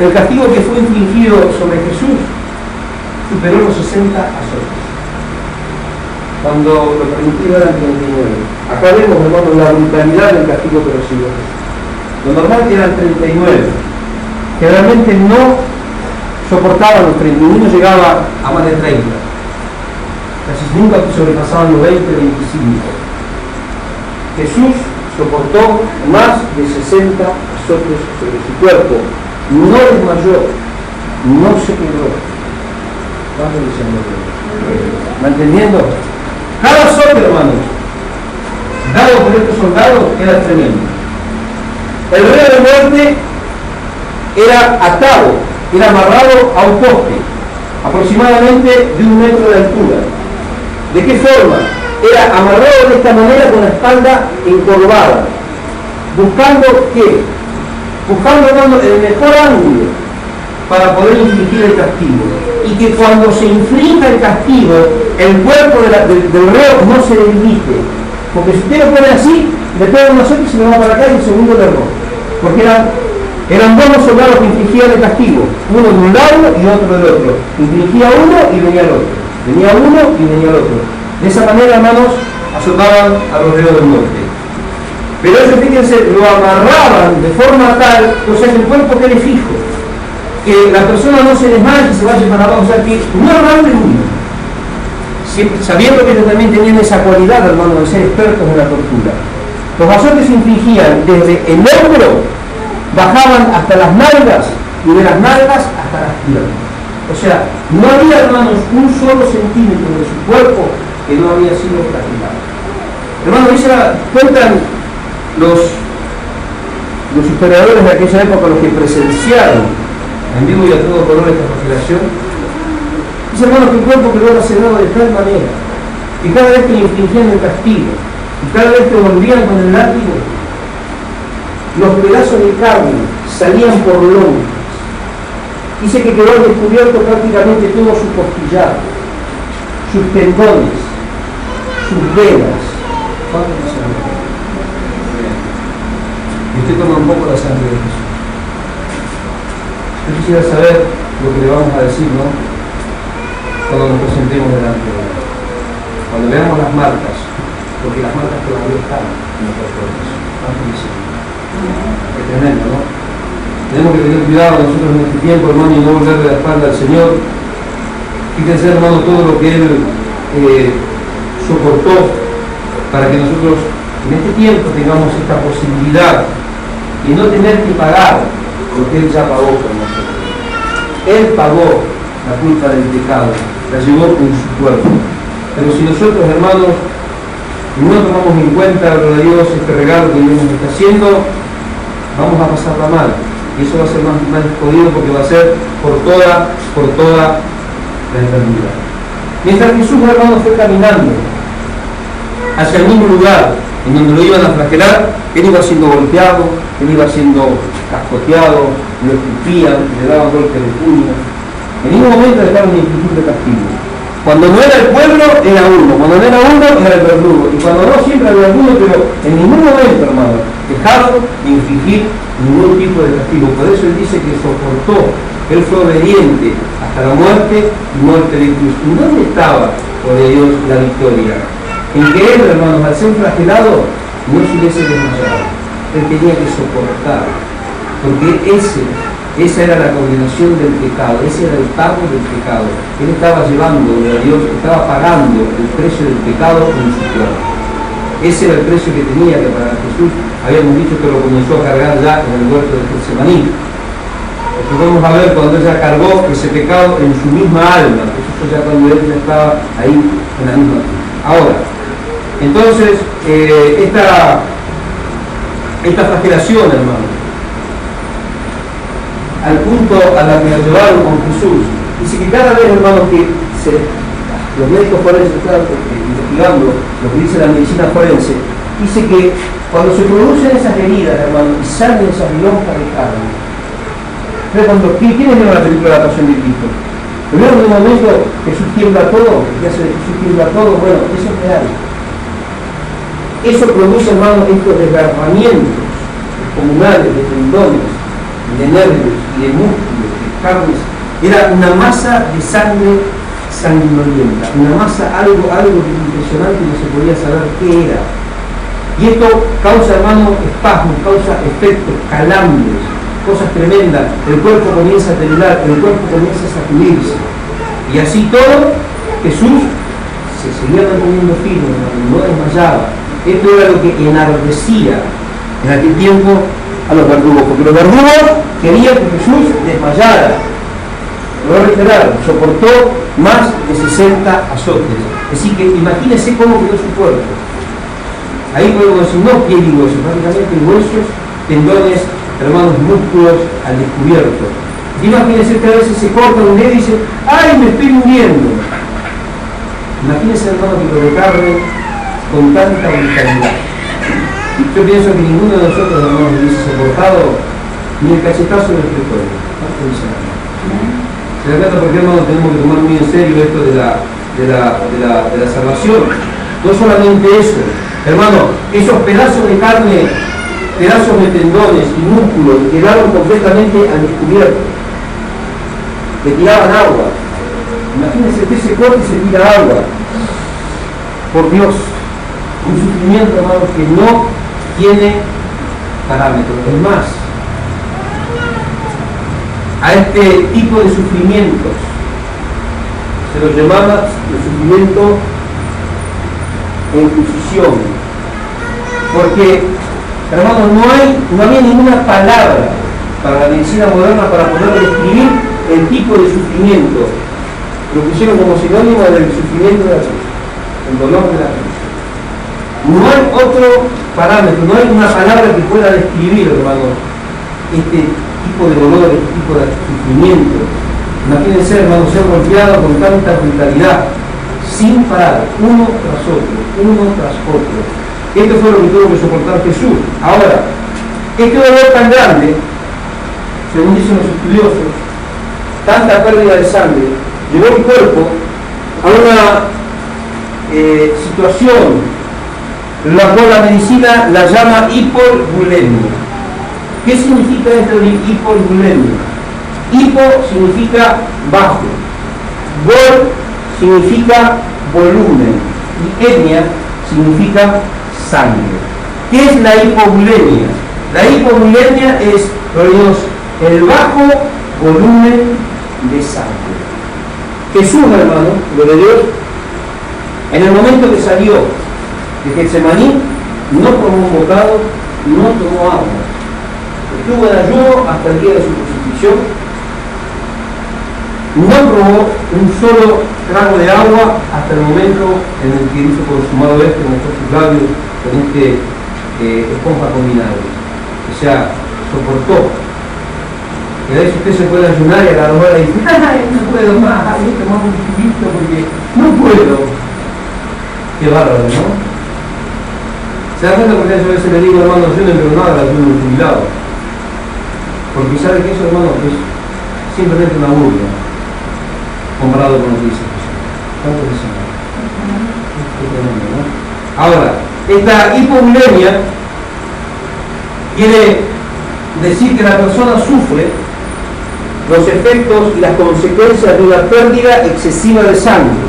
el castigo que fue infligido sobre Jesús superó los 60 azotes, cuando lo permitido eran 39. Acá vemos, hermanos, la brutalidad del castigo que recibió Jesús. Lo normal eran 39, que realmente no soportaban los 30, ninguno llegaba a más de 30, casi nunca sobrepasaban los 20, 25. Jesús soportó más de 60 azotes sobre su cuerpo, no desmayó, no se quebró. ¿Va entendiendo? Cada azote, hermanos, dado por estos soldados, era tremendo. El reo de muerte era atado, era amarrado a un poste, aproximadamente de 1 metro de altura. ¿De qué forma? Era amarrado de esta manera con la espalda encorvada. ¿Buscando qué? Buscando el mejor ángulo para poder infligir el castigo. Y que cuando se inflija el castigo, el cuerpo del reo no se debilite. Porque si usted lo pone así, le pega un azote y se le va para acá y el segundo le erró. Porque eran dos los soldados que infligían el castigo, uno de un lado y otro del otro. Infligía uno y venía el otro. Venía uno y venía el otro. De esa manera, hermanos, azotaban a los reos del muerte. Pero ellos, fíjense, lo amarraban de forma tal, o sea, que el cuerpo quede fijo. que la persona no se desmaye y se vaya para abajo, o sea que no hablarle uno. Siempre, sabiendo que ellos también tenían esa cualidad, hermano, de ser expertos en la tortura. Los azotes se infligían desde el hombro, bajaban hasta las nalgas, y de las nalgas hasta las piernas. O sea, no había, hermanos, un solo centímetro de su cuerpo que no había sido flagelado. Hermanos, cuentan los historiadores de aquella época, los que presenciaron en vivo y a todo color esta flagelación. Dice, hermanos, que el cuerpo quedó lacerado de tal manera que cada vez que le infligían el castigo y cada vez que volvían con el látigo, los pedazos de carne salían por lonjas. Dice que quedó al descubierto prácticamente todo su costillado, sus tendones, sus venas. ¿Cuánto de sangre? Y usted toma un poco la sangre de Jesús. Yo quisiera saber lo que le vamos a decir, ¿no? Cuando nos presentemos delante de Él. Cuando veamos las marcas, porque las marcas todavía están en nuestros cuerpos. Qué tremendo, ¿no? Tenemos que tener cuidado nosotros en este tiempo, hermano, y no volverle la espalda al Señor. Fíjense, hermano, todo lo que Él soportó para que nosotros en este tiempo tengamos esta posibilidad y no tener que pagar lo que Él ya pagó por nosotros. Él pagó la culpa del pecado, la llevó en su cuerpo. Pero si nosotros, hermanos, no tomamos en cuenta, gloria a Dios, este regalo que Dios nos está haciendo, vamos a pasarla mal. Y eso va a ser más jodido porque va a ser por toda la eternidad. Mientras Jesús, hermanos, fue caminando hacia el mismo lugar en donde lo iban a flagelar, Él iba siendo golpeado, Él iba siendo cascoteado, lo escupían, le daban golpes de puño. En ningún momento dejaron infligir de castigo. Cuando no era el pueblo, era uno. Cuando no era uno, era el verdugo. Y cuando no, siempre había alguno, pero en ningún momento, hermano, dejaron de infligir ningún tipo de castigo. Por eso Él dice que soportó. Él fue obediente hasta la muerte y muerte de cruz. ¿Y dónde estaba, por Dios, la victoria? En que Él, hermanos, al ser flagelado, no se hubiese desmayado. Él tenía que soportar. Porque esa era la condenación del pecado, ese era el pago del pecado. Él estaba llevando a Dios, estaba pagando el precio del pecado en su cuerpo. Ese era el precio que tenía que pagar Jesús. Habíamos dicho que lo comenzó a cargar ya en el huerto de Getsemaní. Esto vamos a ver cuando ella cargó ese pecado en su misma alma. Eso fue ya cuando él estaba ahí en la misma alma. Ahora, entonces, esta flagelación, hermano, al punto a la que nos llevaron con Jesús, dice que cada vez, hermanos, que los médicos forenses están investigando lo que dice la medicina forense, dice que cuando se producen esas heridas, hermanos, y salen esas lonjas de carne, ¿quiénes vieron la película de la Pasión de Cristo? Primero, en un momento Jesús tiembla todo, que hace Jesús tiembla todo, bueno, eso es real. Eso produce, hermanos, estos desgarramientos comunales de tendones, de nervios y de músculos, de carnes. Era una masa de sangre sanguinolienta, una masa, algo impresionante, no se podía saber qué era. Y esto causa, hermano, espasmos, causa efectos, calambres, cosas tremendas. El cuerpo comienza a temblar, el cuerpo comienza a sacudirse. Y así todo, Jesús se seguía manteniendo firme, no desmayaba. Esto era lo que enardecía en aquel tiempo a los verdugos, porque los verdugos querían que Jesús desmayara. Lo voy a reiterar, soportó más de 60 azotes. Así que imagínense cómo quedó su cuerpo. Ahí podemos decir, no piel y huesos, prácticamente huesos, tendones, hermanos, músculos al descubierto. Imagínense que a veces se corta un dedo y dice, ¡ay, me estoy muriendo! Imagínense, hermanos, que lo recarguen con tanta brutalidad. Yo pienso que ninguno de nosotros, hermanos, hubiese soportado ni el cachetazo del escritorio. Se da cuenta porque, hermanos, tenemos que tomar muy en serio esto de la salvación. No solamente eso, hermano, esos pedazos de carne, pedazos de tendones y músculos quedaron completamente al descubierto. Le tiraban agua. Imagínense que se corta y se tira agua. Por Dios, un sufrimiento, hermano, que no tiene parámetros. Es más, a este tipo de sufrimientos. Se lo llamaba el sufrimiento en Inquisición, porque, hermanos, no había ninguna palabra para la medicina moderna para poder describir el tipo de sufrimiento. Lo pusieron como sinónimo del sufrimiento de la cruz, el dolor de la cruz. No hay otro parámetro, no hay una palabra que pueda describir, hermanos, este tipo de dolor, este tipo de sufrimiento. Imagínense, hermanos, ser golpeado con tanta brutalidad, sin parar, uno tras otro. Esto fue lo que tuvo que soportar Jesús. Ahora, este dolor tan grande, según dicen los estudiosos, tanta pérdida de sangre, llevó el cuerpo a una situación la cual la medicina la llama hipovolemia. ¿Qué significa esto de hipovolemia? Hipo significa bajo, vol significa volumen y etnia significa sangre. ¿Qué es la hipovolemia? La hipovolemia es, el bajo volumen de sangre. Jesús, hermano, lo de Dios, en el momento que salió de Getsemaní, no tomó un bocado, no tomó agua. Estuvo en ayuno hasta el día de su crucifixión. No probó un solo trago de agua hasta el momento en el que hizo consumado esto, mojó sus labios con esponja con vinagre. O sea, soportó. Y a veces usted se puede ayunar y a la hora dice, ¡ay, no puedo más! ¡Ay, tomamos un poquito porque no puedo! Qué bárbaro, ¿no? ¿Se da cuenta? Porque a veces le digo, hermano, yo no he nada al ayuno jubilado? Porque sabe que eso, hermano, es simplemente una burla comparado con lo que dice Jesús. ¿Cuánto dice? Qué tremendo, ¿no? Ahora, esta hipovolemia quiere decir que la persona sufre los efectos y las consecuencias de una pérdida excesiva de sangre.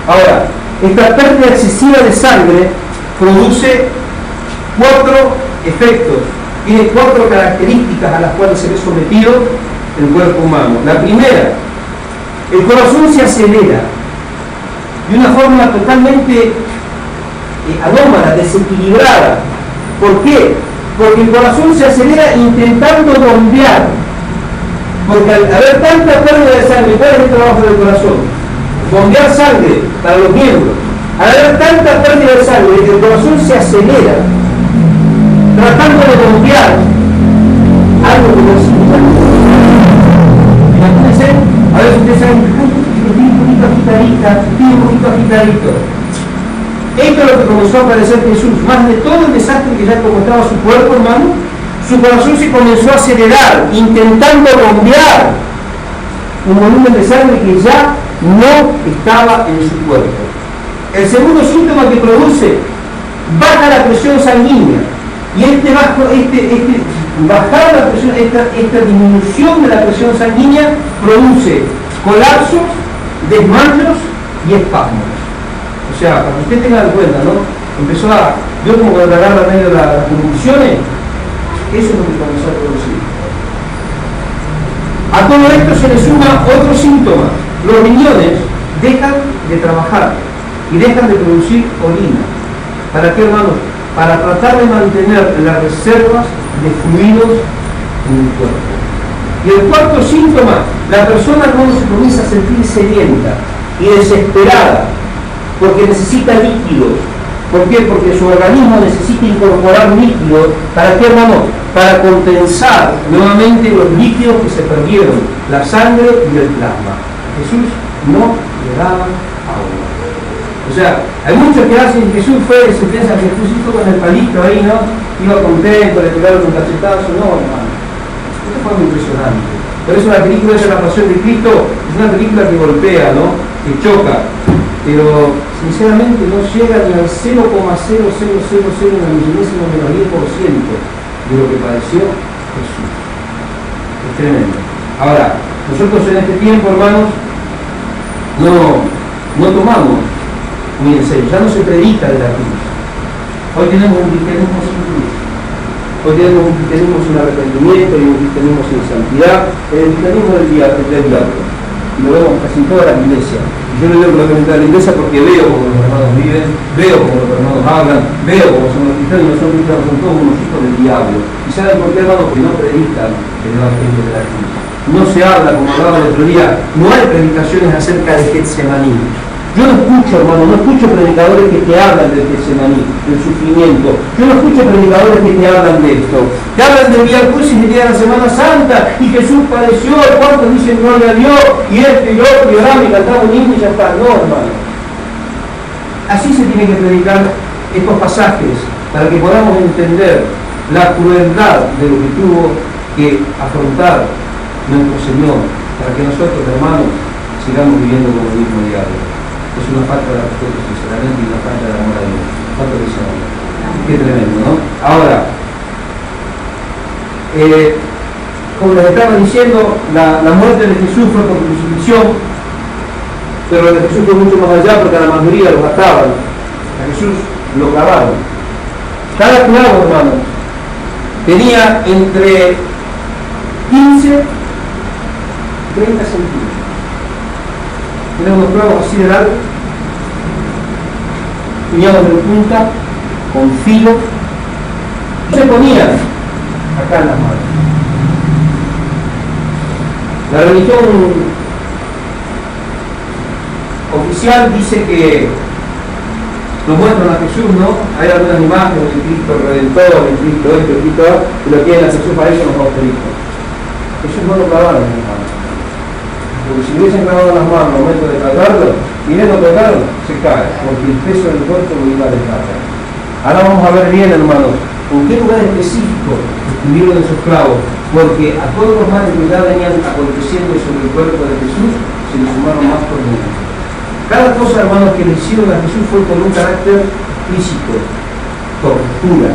Ahora, esta pérdida excesiva de sangre produce 4 efectos, tiene 4 características a las cuales se ve sometido el cuerpo humano. La primera, el corazón se acelera de una forma totalmente anómala, desequilibrada. ¿Por qué? Porque el corazón se acelera intentando bombear. Porque al haber tanta pérdida de sangre, ¿cuál es el trabajo del corazón? Bombear sangre para los miembros. Al haber tanta pérdida de sangre, el corazón se acelera, tratando de bombear algo que no es importante. Imagínense, a veces ustedes saben, tiene un poquito agitadito. Esto es lo que comenzó a padecer Jesús. Más de todo el desastre que ya como estaba su cuerpo, hermano, su corazón se comenzó a acelerar, intentando bombear un volumen de sangre que ya no estaba en su cuerpo. El segundo síntoma que produce, baja la presión sanguínea. Y bajar la presión, esta disminución de la presión sanguínea produce colapsos, desmayos y espasmos. O sea, para que usted tenga en cuenta, ¿no? Empezó vio como cuando agarra medio las convulsiones. Eso es lo que comenzó a producir. A todo esto se le suma otro síntoma. Los riñones dejan de trabajar y dejan de producir orina. ¿Para qué, hermanos? Para tratar de mantener las reservas de fluidos en el cuerpo. Y el cuarto síntoma, la persona, hermanos, se comienza a sentir sedienta y desesperada porque necesita líquidos. ¿Por qué? Porque su organismo necesita incorporar líquidos. ¿Para qué, hermano? Para compensar nuevamente los líquidos que se perdieron, la sangre y el plasma. Jesús no le daba agua. O sea, hay muchos que hacen, Jesús fue, se piensa que Jesús hizo con el palito ahí, ¿no? Iba contento, le pegaron un cachetazo. No, hermano. Esto fue muy impresionante. Por eso la película de la Pasión de Cristo es una película que golpea, ¿no? Que choca. Pero sinceramente no llega ni al 0,0000 -10% de lo que padeció Jesús. Es tremendo. Ahora, nosotros en este tiempo, hermanos, no tomamos muy en serio, ya no se predica de la cruz. Hoy tenemos un cristianismo sin cruz. Hoy tenemos un cristianismo sin arrepentimiento y un cristianismo sin santidad, el cristianismo del diablo. Y lo vemos casi en toda la iglesia. Y yo no digo que lo que a la iglesia porque veo cómo los hermanos viven, veo cómo los hermanos hablan, veo cómo son los cristianos, y no son cristianos, son todos unos hijos del diablo. ¿Y saben por qué, hermanos? Porque no predican el evangelio de la cruz. No se habla, como hablaba el otro día, no hay predicaciones acerca de Getsemaní. Yo no escucho, hermano, no escucho predicadores que te hablan del Getsemaní, del sufrimiento. Yo no escucho predicadores que te hablan de esto. Te hablan del Vía Crucis y de la Semana Santa, y Jesús padeció, cuántos dicen gloria a Dios, y esto y lo otro, y oramos y cantamos un himno y ya está. No, hermano. Así se tienen que predicar estos pasajes, para que podamos entender la crueldad de lo que tuvo que afrontar nuestro Señor, para que nosotros, hermanos, sigamos viviendo como el mismo diablo. Es una falta de respeto, sinceramente, y una falta de amor a Dios. ¿Cuánto dice amor? Qué tremendo, ¿no? Ahora, como les estaba diciendo, la muerte de Jesús fue por crucifixión, pero la de Jesús fue mucho más allá porque a la mayoría los ataban. A Jesús lo clavaron. Cada clavo, hermanos, tenía entre 15 y 30 centímetros. Tenemos unos clavos así de largo, puñados de punta, con filo, y se ponían acá en las manos. La religión oficial dice que nos muestran a Jesús, ¿no? Hay algunas imágenes de Cristo Redentor, de Cristo esto, de Cristo, y lo tienen a Jesús para ellos los bautistas. Jesús no lo clavaron en las manos. Porque si hubiesen clavado las manos al momento de cargarlo, y no tocarlo, se cae, porque el peso del cuerpo lo iba a descargar. Ahora vamos a ver bien, hermanos, con qué lugar específico estuvieron esos clavos, porque a todos los males que ya venían aconteciendo sobre el cuerpo de Jesús, se le sumaron más por uno. Cada cosa, hermanos, que le hicieron a Jesús fue con un carácter físico, tortura,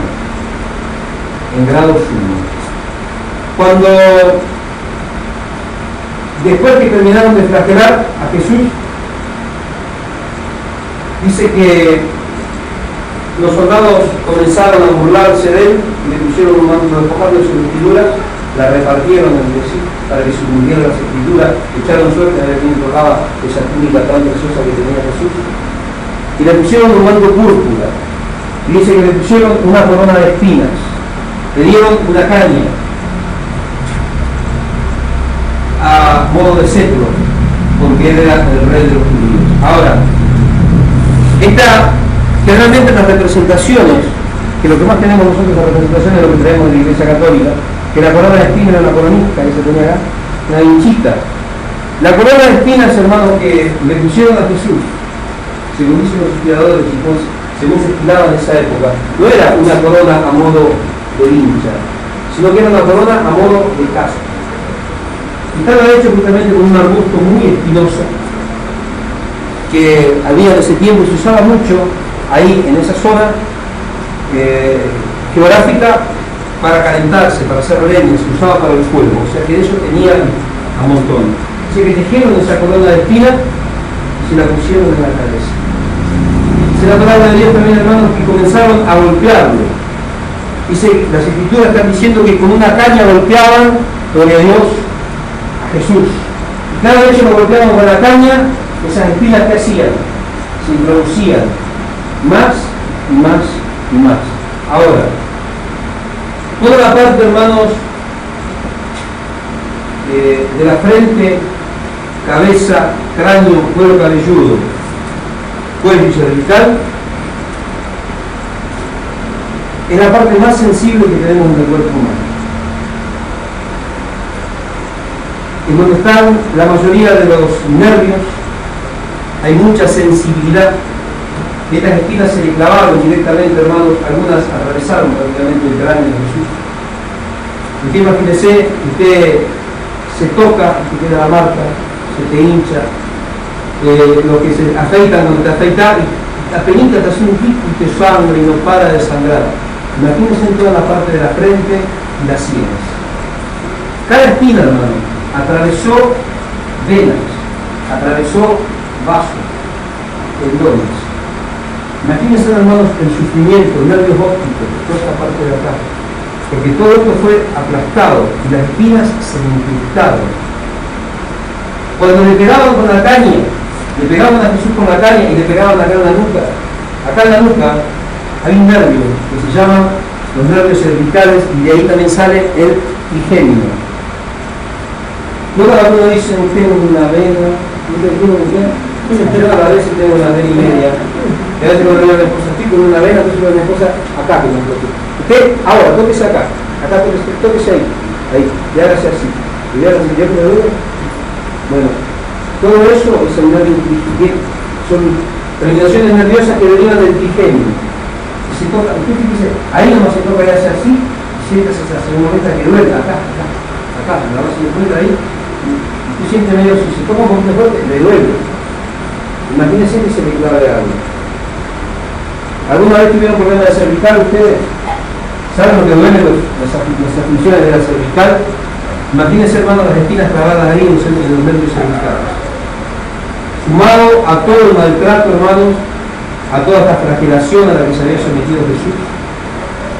en grado sumo. Cuando después que terminaron de flagelar a Jesús, dice que los soldados comenzaron a burlarse de él, le pusieron un manto de fojaje de sus vestiduras, la repartieron entre sí para que se cumplieran las escrituras, echaron suerte a ver quién tocaba esa túnica tan preciosa que tenía Jesús, y le pusieron un manto púrpura, y dice que le pusieron una corona de espinas, le dieron una caña a modo de cetro, porque él era el rey de los judíos. Ahora, generalmente las representaciones, que lo que más tenemos nosotros las representaciones es lo que traemos de la Iglesia Católica, que la corona de espinas era una coronita que se tenía acá, una hinchita. La corona de espinas, hermanos, que le pusieron a Jesús, según dicen los estudiadores, según se estilaba en esa época, no era una corona a modo de hincha, sino que era una corona a modo de casco. Estaba hecho justamente con un arbusto muy espinoso que había en ese tiempo y se usaba mucho ahí en esa zona geográfica para calentarse, para hacer leña, se usaba para el fuego, o sea que de eso tenían a montón. Así que tejieron esa corona de espinas y se la pusieron en la cabeza. Dice la palabra de Dios también, hermanos, que comenzaron a golpearlo. Dice, las escrituras están diciendo que con una caña golpeaban, gloria a Dios, Jesús. Y cada vez que lo golpeaban con la caña, esas espinas que hacían, se introducían más y más y más. Ahora, toda la parte, hermanos, de la frente, cabeza, cráneo, cuero cabelludo, cuello y cervical, es la parte más sensible que tenemos del cuerpo humano. En donde están la mayoría de los nervios, hay mucha sensibilidad. Estas espinas se le clavaron directamente, hermanos, algunas atravesaron prácticamente el cráneo de Jesús. Usted imagínese, usted se toca, se queda la marca, se te hincha, los que se afeitan, cuando te afeitan, la penita te hace un pico y te sangra y no para de sangrar. Imagínense en toda la parte de la frente y las sienes. Cada espina, hermano, atravesó venas, atravesó vasos, tendones. Imagínense, hermanos, el sufrimiento, el nervio óptico, toda esta parte de acá. porque todo esto fue aplastado y las espinas se incrustaron. Cuando le pegaban con la caña, le pegaban a Jesús con la caña y le pegaban acá en la nuca. Acá en la nuca hay un nervio que se llama los nervios cervicales y de ahí también sale el trigémino. Luego algunos dicen, tengo una vena, a veces tengo una vena y media, y a veces cuando le digo a mi esposa, estoy con una vena, entonces a mi esposa, acá que no toque. Usted, ahora, tóquese acá tóquese ahí, y hágase así, y hágase así, ¿ya que me duele? Bueno, todo eso es el nervio trigémino, son terminaciones nerviosas que derivan del trigémino. Y se toca, usted dice, ahí nomás se toca y hace así, y siente esa segunda vez que duele, acá, la base se encuentra ahí, y usted siente medio, si se toca un poquito fuerte, le duele. Imagínense que se le clava de algo. ¿Alguna vez tuvieron problemas de cervical ustedes? ¿Saben lo que duele las aflicciones de la cervical? Imagínense, hermano, las espinas clavadas ahí en los nervios cervicales. Sumado a todo el maltrato, hermanos, a toda esta flagelación a la que se había sometido Jesús,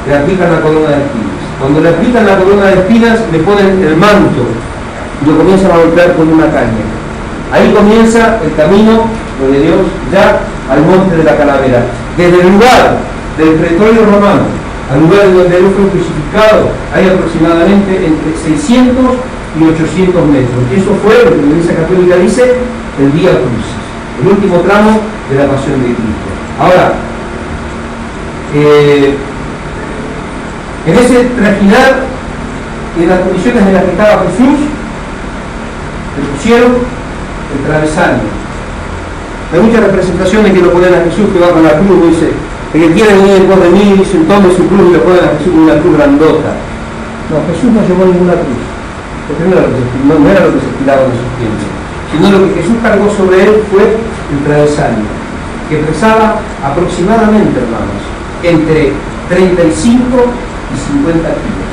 le aplican la corona de espinas. Cuando le aplican la corona de espinas, le ponen el manto y lo comienzan a golpear con una caña. Ahí comienza el camino de Dios ya al monte de la calavera. Desde el lugar del pretorio romano al lugar en donde él fue crucificado hay aproximadamente entre 600 y 800 metros. Y eso fue lo que la Iglesia Católica dice el Vía Crucis, el último tramo de la pasión de Cristo. Ahora, en ese trajinar y en las condiciones en las que estaba Jesús, le pusieron el travesaño. Hay muchas representaciones que lo ponen a Jesús que va con la cruz, dice, el que quiere venir después de mí, dice, tome su cruz y le ponen a Jesús con una cruz grandota. No, Jesús no llevó ninguna cruz, porque no era lo que se estilaba en esos tiempos, sino lo que Jesús cargó sobre él fue el travesaño, que pesaba aproximadamente, hermanos, entre 35 y 50 kilos.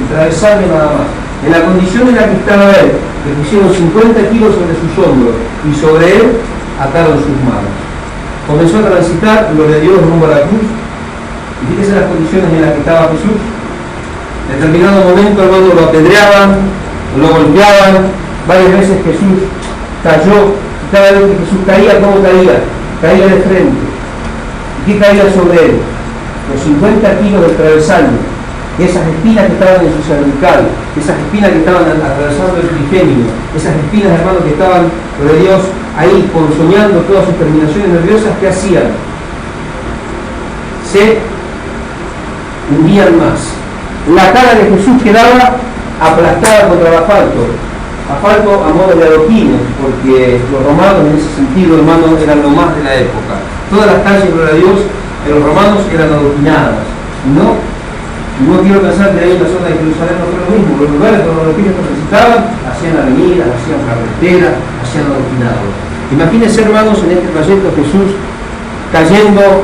El travesaño nada más. En la condición en la que estaba él, le pusieron 50 kilos sobre sus hombros y sobre él ataron sus manos. Comenzó a transitar lo de Dios rumbo a la cruz. Y fíjense las condiciones en las que estaba Jesús. En determinado momento, hermano, lo apedreaban, lo golpeaban. Varias veces Jesús cayó. Y cada vez que Jesús caía, ¿cómo caía? Caía de frente. ¿Y qué caía sobre él? Los 50 kilos del travesaño. Esas espinas que estaban en su cervical, esas espinas que estaban atravesando el trigémino, esas espinas, hermanos, que estaban, lo de Dios, ahí consumiendo todas sus terminaciones nerviosas, ¿qué hacían? Se hundían más. La cara de Jesús quedaba aplastada contra el asfalto a modo de adoquines, porque los romanos en ese sentido, hermanos, eran lo más de la época. Todas las calles, gloria a Dios, de los romanos eran adoquinadas, no quiero pensar que ahí en la zona de Jerusalén no fue lo mismo. Los lugares donde los cristianos transitaban, hacían avenidas, hacían carreteras, hacían adoquinados. Imagínense, hermanos, en este trayecto Jesús cayendo,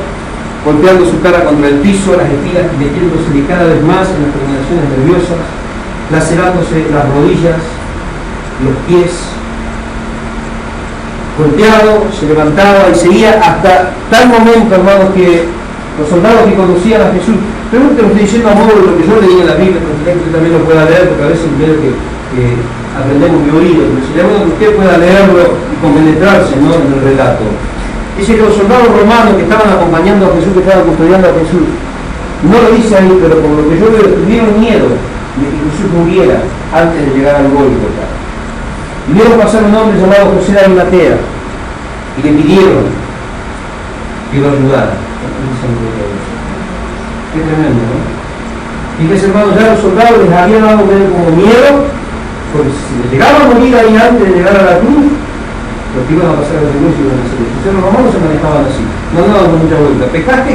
golpeando su cara contra el piso, las espinas metiéndose cada vez más en las terminaciones nerviosas, lacerándose las rodillas, los pies, golpeado, se levantaba y seguía hasta tal momento, hermanos, que los soldados que conducían a Jesús, pregunten usted diciendo a modo de lo que yo leí en la Biblia, pero que usted también lo pueda leer, porque a veces veo que aprendemos de oído, pero sería bueno que usted pueda leerlo y compenetrarse, ¿no?, en el relato. Dice que los soldados romanos que estaban acompañando a Jesús, que estaban custodiando a Jesús, no lo dice ahí, pero por lo que yo veo, tuvieron miedo de que Jesús muriera antes de llegar al Gólgota. Y vieron pasar un hombre llamado José de Arimatea y le pidieron que lo ayudara. Qué tremendo, ¿no? Y que, hermanos, ya los soldados les habían dado como miedo, porque si les llegaba a morir ahí antes de llegar a la cruz, los que iban a pasar a la cruz iban a hacer eso. Entonces los romanos se manejaban así, no andaban con mucha vuelta. Pecaste,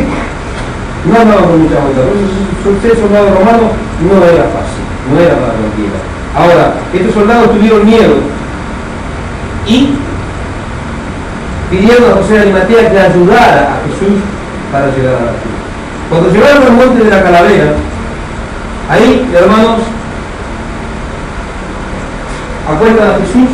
no andaban con mucha vuelta. Por eso ser soldado romano no era fácil, no era para cualquiera. Ahora, estos soldados tuvieron miedo y pidieron a José de Arimatea que ayudara a Jesús para llegar a la cruz. Cuando llegaron al monte de la calavera, ahí, hermanos, acuestan a Jesús,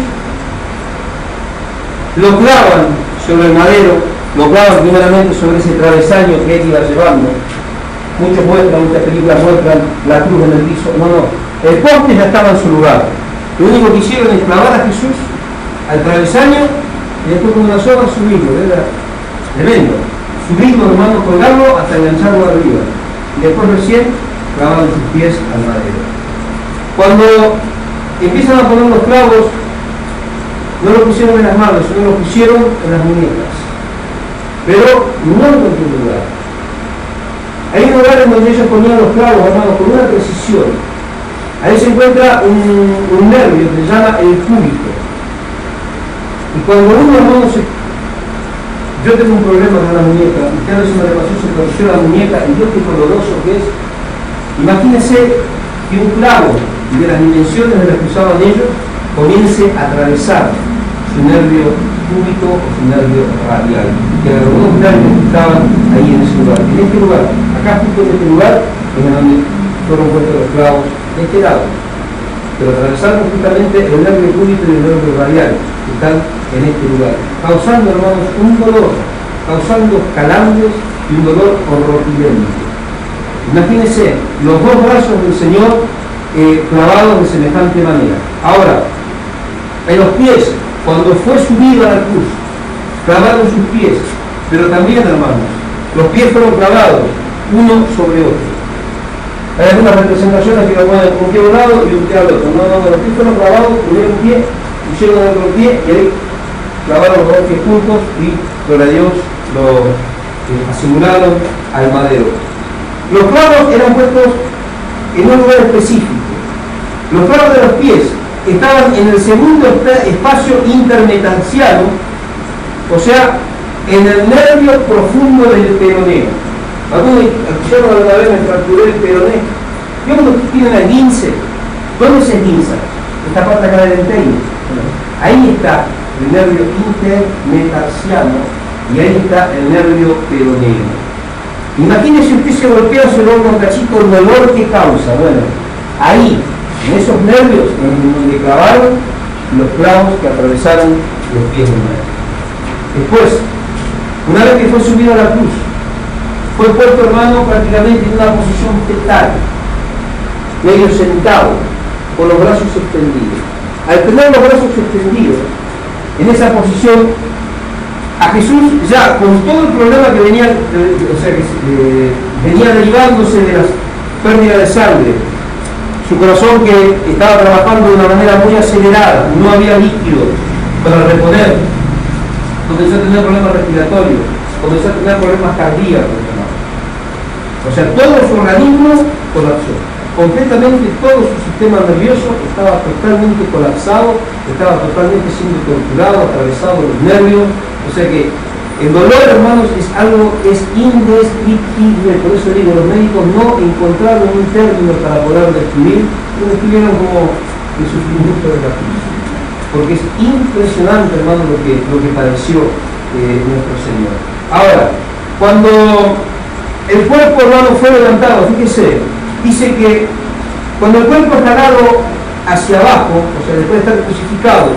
lo clavan sobre el madero, lo clavan primeramente sobre ese travesaño que él iba llevando, Muchas películas muestran la cruz en el piso. No, no. El poste ya estaba en su lugar. Lo único que hicieron es clavar a Jesús al travesaño y después con una soga subirlo. Era tremendo. Subirlo, hermano, colgarlo hasta engancharlo arriba. Y después recién clavaban sus pies al madero. Cuando empiezan a poner los clavos, no lo pusieron en las manos, sino lo pusieron en las muñecas. Pero no en cualquier lugar. Hay un lugar en donde ellos ponían los clavos, hermanos, con una precisión. Ahí se encuentra un nervio que se llama el cúbito. Y cuando uno, hermano, yo tengo un problema con la muñeca, y cada vez me le pasó, se torció la muñeca, y Dios qué doloroso que es. Imagínense que un clavo de las dimensiones de las que usaban ellos comience a atravesar su nervio cúbito o su nervio radial, que eran los dos nervios que estaban ahí en ese lugar. En este lugar, acá justo en este lugar, es en donde fueron puestos los clavos de este lado. Pero atravesaron justamente el nervio cúbito y el nervio radial, que están en este lugar, causando, hermanos, un dolor, causando calambres y un dolor horripilante. Imagínense los dos brazos del Señor clavados de semejante manera. Ahora, en los pies, cuando fue subido a la cruz, clavaron sus pies, pero también, hermanos, los pies fueron clavados uno sobre otro. Hay algunas representaciones que lo ponen un pie a un lado y un pie al otro. No, los pies fueron clavados, pusieron un pie, pusieron el otro pie y ahí clavaron los dos pies juntos y, gloria a Dios, lo aseguraron al madero. Los clavos eran puestos en un lugar específico. Los clavos de los pies estaban en el segundo espacio intermetanciano, o sea, en el nervio profundo del peroneo. Algunos escucharon alguna vez me fracturé el peroné. Yo cuando tienen el guince, ¿dónde se guinza? Esta parte acá del empeño. Ahí está el nervio intermetanciano y ahí está el nervio peroneo. Imagínese usted se golpea su hombro cachito, el dolor que causa. Bueno, ahí, en esos nervios, en donde clavaron los clavos que atravesaron los pies del maestro. Después, una vez que fue subido a la cruz, fue puesto, hermano, prácticamente en una posición fetal, medio sentado, con los brazos extendidos. Al tener los brazos extendidos, en esa posición, a Jesús ya con todo el problema que venía, venía derivándose de las pérdidas de sangre, su corazón que estaba trabajando de una manera muy acelerada, no había líquido para reponer, comenzó a tener problemas respiratorios, comenzó a tener problemas cardíacos. O sea, todo su organismo colapsó. Completamente todo su sistema nervioso estaba totalmente colapsado, estaba totalmente siendo torturado, atravesado los nervios. O sea que el dolor, hermanos, es algo que es indescriptible. Por eso digo, los médicos no encontraron un término para poder describir, lo describieron como el sufrimiento de la cruz. Porque es impresionante, hermano, lo que padeció nuestro Señor. Ahora, cuando el cuerpo, hermano, fue levantado, fíjese, dice que cuando el cuerpo es jalado hacia abajo, o sea, después de estar crucificado,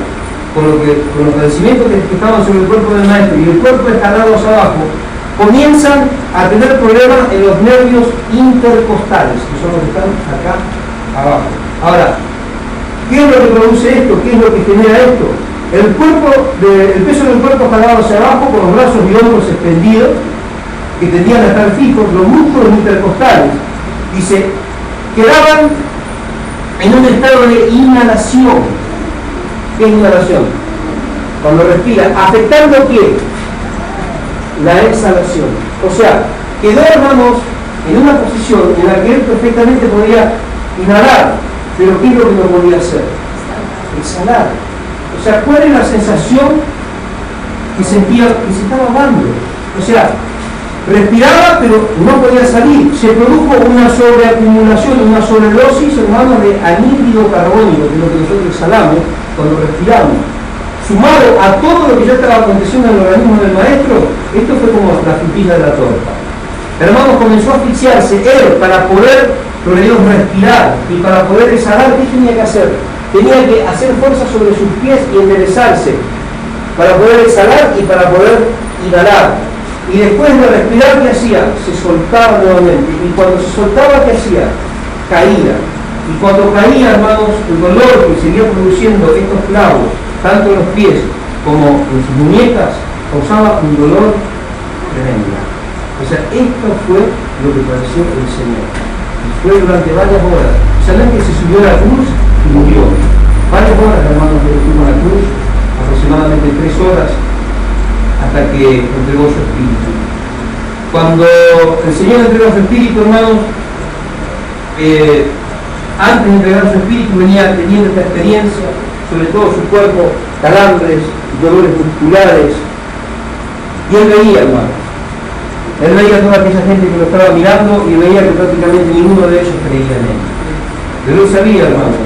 con los padecimientos que estaban sobre el cuerpo del maestro, y el cuerpo es jalado hacia abajo, comienzan a tener problemas en los nervios intercostales, que son los que están acá abajo. Ahora, ¿qué es lo que produce esto? ¿Qué es lo que genera esto? El peso del cuerpo jalado hacia abajo, con los brazos y hombros extendidos, que tendían a estar fijos, los músculos intercostales, dice, quedaban en un estado de inhalación. ¿Qué es inhalación? Cuando respira, afectando ¿qué? La exhalación. O sea, quedó, hermanos, en una posición en la que él perfectamente podía inhalar, pero ¿qué es lo que no podía hacer? Exhalar. O sea, ¿cuál es la sensación que sentía que se estaba ahogando? O sea, respiraba, pero no podía salir. Se produjo una sobreacumulación, una sobredosis, hermanos, de anhídrido carbónico, que es lo que nosotros exhalamos cuando respiramos. Sumado a todo lo que ya estaba aconteciendo en el organismo del maestro, esto fue como la frutilla de la torta. Hermanos, comenzó a asfixiarse. Él, para poder, respirar y para poder exhalar, ¿qué tenía que hacer? Tenía que hacer fuerza sobre sus pies y enderezarse para poder exhalar y para poder inhalar. Y después de respirar, ¿qué hacía? Se soltaba nuevamente. Y cuando se soltaba, ¿qué hacía? Caía. Y cuando caía, hermanos, el dolor que seguía produciendo estos clavos, tanto en los pies como en sus muñecas, causaba un dolor tremendo. O sea, esto fue lo que padeció el Señor. Y fue durante varias horas. ¿Saben que se subió a la cruz y murió? Varias horas, hermanos, que estuvo en la cruz, aproximadamente 3 horas, hasta que entregó su espíritu. Cuando el Señor entregó su espíritu, hermanos, antes de entregar su espíritu venía teniendo esta experiencia, sobre todo su cuerpo, calambres, dolores musculares, y él veía, hermanos. Él veía a toda aquella gente que lo estaba mirando y veía que prácticamente ninguno de ellos creía en él. Pero él sabía, hermanos,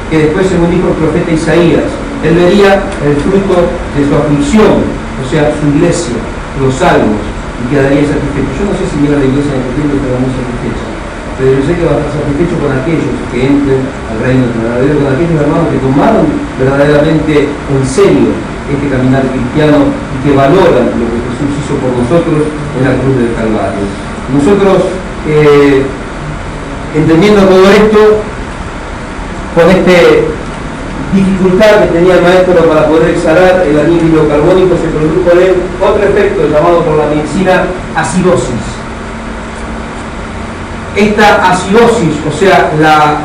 que después, según dijo el profeta Isaías, él vería el fruto de su aflicción, o sea, su iglesia, los salvos, y quedaría satisfecho. Yo no sé si llega a la iglesia en el tiempo y queda muy satisfecha, pero yo sé que va a estar satisfecho con aquellos que entren al reino de Dios, con aquellos hermanos que tomaron verdaderamente en serio este caminar cristiano y que valoran lo que Jesús hizo por nosotros en la cruz del Calvario. Nosotros, entendiendo todo esto, con esta dificultad que tenía el maestro para poder exhalar el anhídrido carbónico, se produjo en él otro efecto llamado por la medicina acidosis. Esta acidosis, o sea, la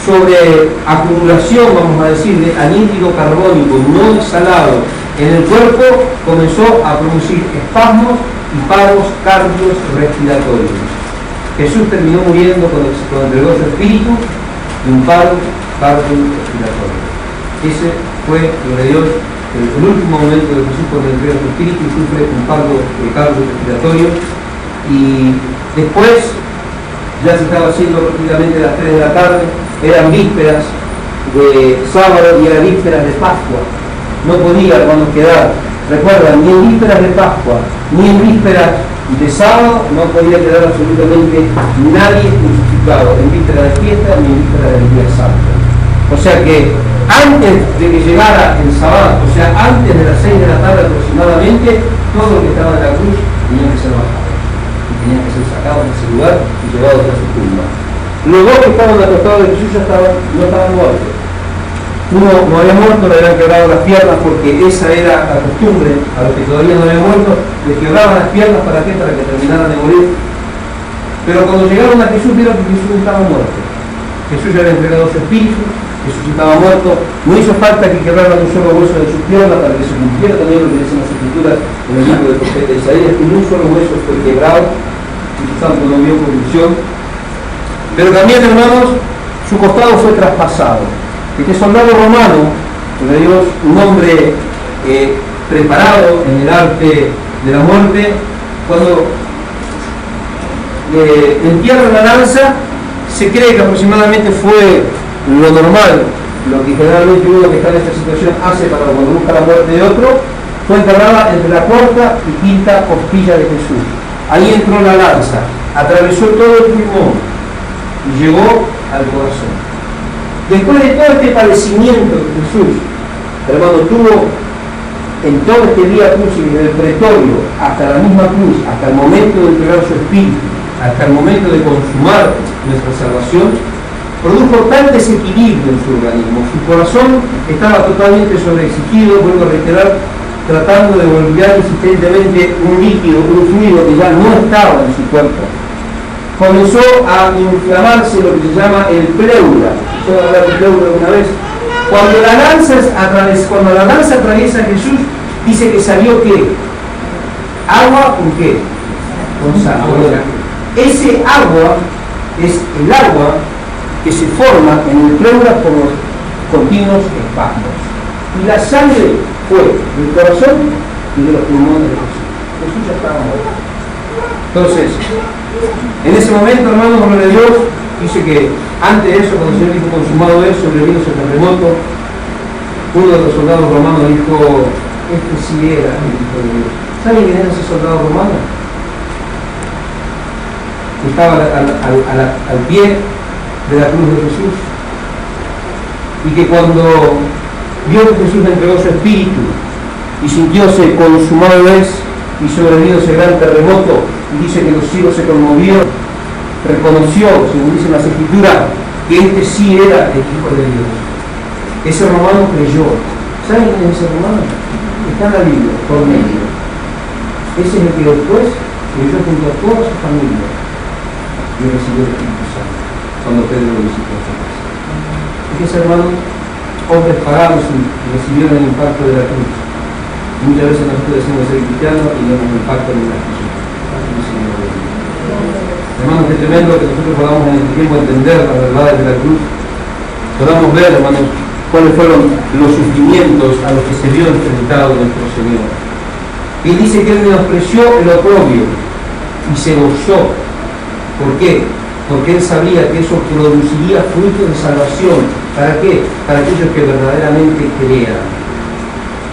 sobreacumulación, vamos a decir, de anhídrido carbónico no exhalado en el cuerpo, comenzó a producir espasmos y paros cardiorrespiratorios. Jesús terminó muriendo cuando entregó su espíritu de un paro cardiorrespiratorio. Ese fue, gloria a Dios, el último momento de Jesús cuando entrega su espíritu y sufre un paro cardiorrespiratorio. Y después ya se estaba haciendo prácticamente las 3 de la tarde, eran vísperas de sábado y eran vísperas de Pascua. No podía, hermanos, quedar, recuerdan, ni en vísperas de Pascua, ni en vísperas de sábado, no podía quedar absolutamente nadie crucificado, en vísperas de fiesta ni en vísperas del día santo. O sea que antes de que llegara el sábado, o sea, antes de las 6 de la tarde aproximadamente, todo lo que estaba en la cruz tenía que ser bajado. Tenían que ser sacados de ese lugar y llevados a su tumba. Los dos que estaban al costado de Jesús no estaban muertos. Uno no había muerto, le habían quebrado las piernas porque esa era la costumbre. A los que todavía no habían muerto, les quebraban las piernas. ¿Para qué? Para que terminaran de morir. Pero cuando llegaron a Jesús, vieron que Jesús estaba muerto. Jesús ya había entregado su espíritu, Jesús estaba muerto. No hizo falta que quebraran un solo hueso de su pierna para que se cumpliera también lo que dicen las escrituras en el libro del profeta Isaías, que ni un solo hueso fue quebrado. Y su santo no vio corrupción. Pero también, hermanos, su costado fue traspasado. Este soldado romano, de Dios, un hombre preparado en el arte de la muerte, cuando le entierran la lanza, se cree que aproximadamente fue lo normal, lo que generalmente uno que está en esta situación hace para cuando busca la muerte de otro. Fue enterrada entre la cuarta y quinta costilla de Jesús. Ahí entró la lanza, atravesó todo el pulmón y llegó al corazón. Después de todo este padecimiento que Jesús, hermano, tuvo en todo este día crucis, desde el pretorio hasta la misma cruz, hasta el momento de entregar su espíritu, hasta el momento de consumar nuestra salvación, produjo tal desequilibrio en su organismo. Su corazón estaba totalmente sobreexigido, vuelvo a reiterar, tratando de volver insistentemente un líquido, un fluido que ya no estaba en su cuerpo. Comenzó a inflamarse lo que se llama el pleura. ¿Puedo hablar de pleura alguna vez? Cuando la lanza atraviesa a Jesús, dice que salió ¿qué? ¿Agua con qué? Con sangre. Ese agua es el agua que se forma en el pleura por los continuos espasmos. Y la sangre fue del corazón y de los pulmones de Jesús. Jesús ya estaba muerto. Entonces, en ese momento, hermanos, gloria a Dios, dice que antes de eso, cuando el Señor dijo consumado es, sobrevino ese terremoto, uno de los soldados romanos dijo, este sí era el Hijo de Dios. ¿Saben quién era ese soldado romano? Que estaba al pie de la cruz de Jesús, y que cuando vio que Jesús le entregó su espíritu y sintióse consumado es, y sobrevino ese gran terremoto, y dice que los cielos se conmovieron, reconoció, según dice las Escrituras, que este sí era el Hijo de Dios. Ese romano creyó. ¿Saben quién es ese romano? Está en la Biblia, Cornelio. Ese es el que después creyó junto a toda su familia y recibió el Espíritu Santo cuando Pedro lo visitó en su casa. Fíjense, hermanos, hombres paganos y recibieron el impacto de la cruz. Muchas veces nosotros decimos ser cristianos y vemos el impacto de la cruz. Hermanos, qué tremendo que nosotros podamos en el tiempo entender las verdades de la cruz, podamos ver, hermanos, cuáles fueron los sufrimientos a los que se vio enfrentado nuestro Señor. Y dice que Él menospreció el oprobio y se gozó. ¿Por qué? Porque Él sabía que eso produciría frutos de salvación. ¿Para qué? Para aquellos que verdaderamente crean.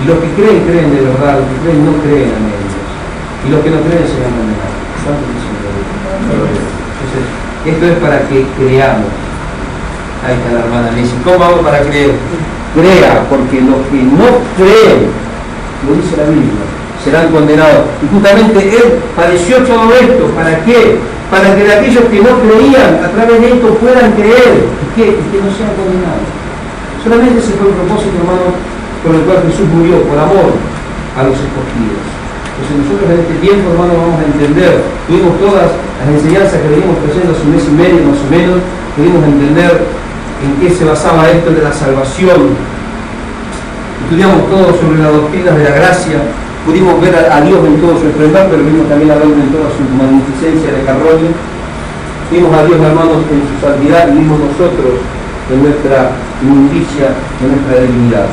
Y los que creen, creen de verdad. Los que creen, no creen a medios. Y los que no creen se van a condenar. Entonces, esto es para que creamos. Ahí está la hermana, me dice, ¿cómo hago para creer? Crea, porque los que no creen, lo dice la Biblia, serán condenados. Y justamente Él padeció todo esto. ¿Para qué? Para que aquellos que no creían a través de esto puedan creer y que no sean condenados. Solamente ese fue el propósito, hermano, por el cual Jesús murió, por amor a los escogidos. Entonces nosotros en este tiempo, hermano, vamos a entender, tuvimos todas las enseñanzas que venimos trayendo hace un mes y medio más o menos, pudimos entender en qué se basaba esto de la salvación. Estudiamos todo sobre las doctrinas de la gracia, pudimos ver a Dios en todo su esplendor, pero vimos también a Dios en toda su magnificencia de carroña. Vimos a Dios, hermanos, en su santidad y vimos nosotros en nuestra inmundicia, en nuestra debilidad.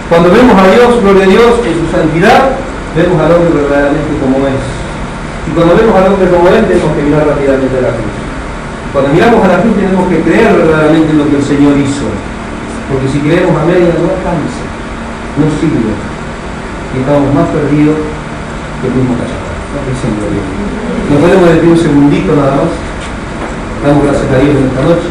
Cuando vemos a Dios, gloria a Dios, en su santidad, vemos al hombre verdaderamente como es. Y cuando vemos al hombre como es, tenemos que mirar rápidamente a la cruz. Cuando miramos a la cruz tenemos que creer verdaderamente en lo que el Señor hizo. Porque si creemos a medias no alcanza, no sirve. Y estamos más perdidos que el mismo cachorro. Nos podemos decir un segundito nada más. Damos gracias a Dios en esta noche.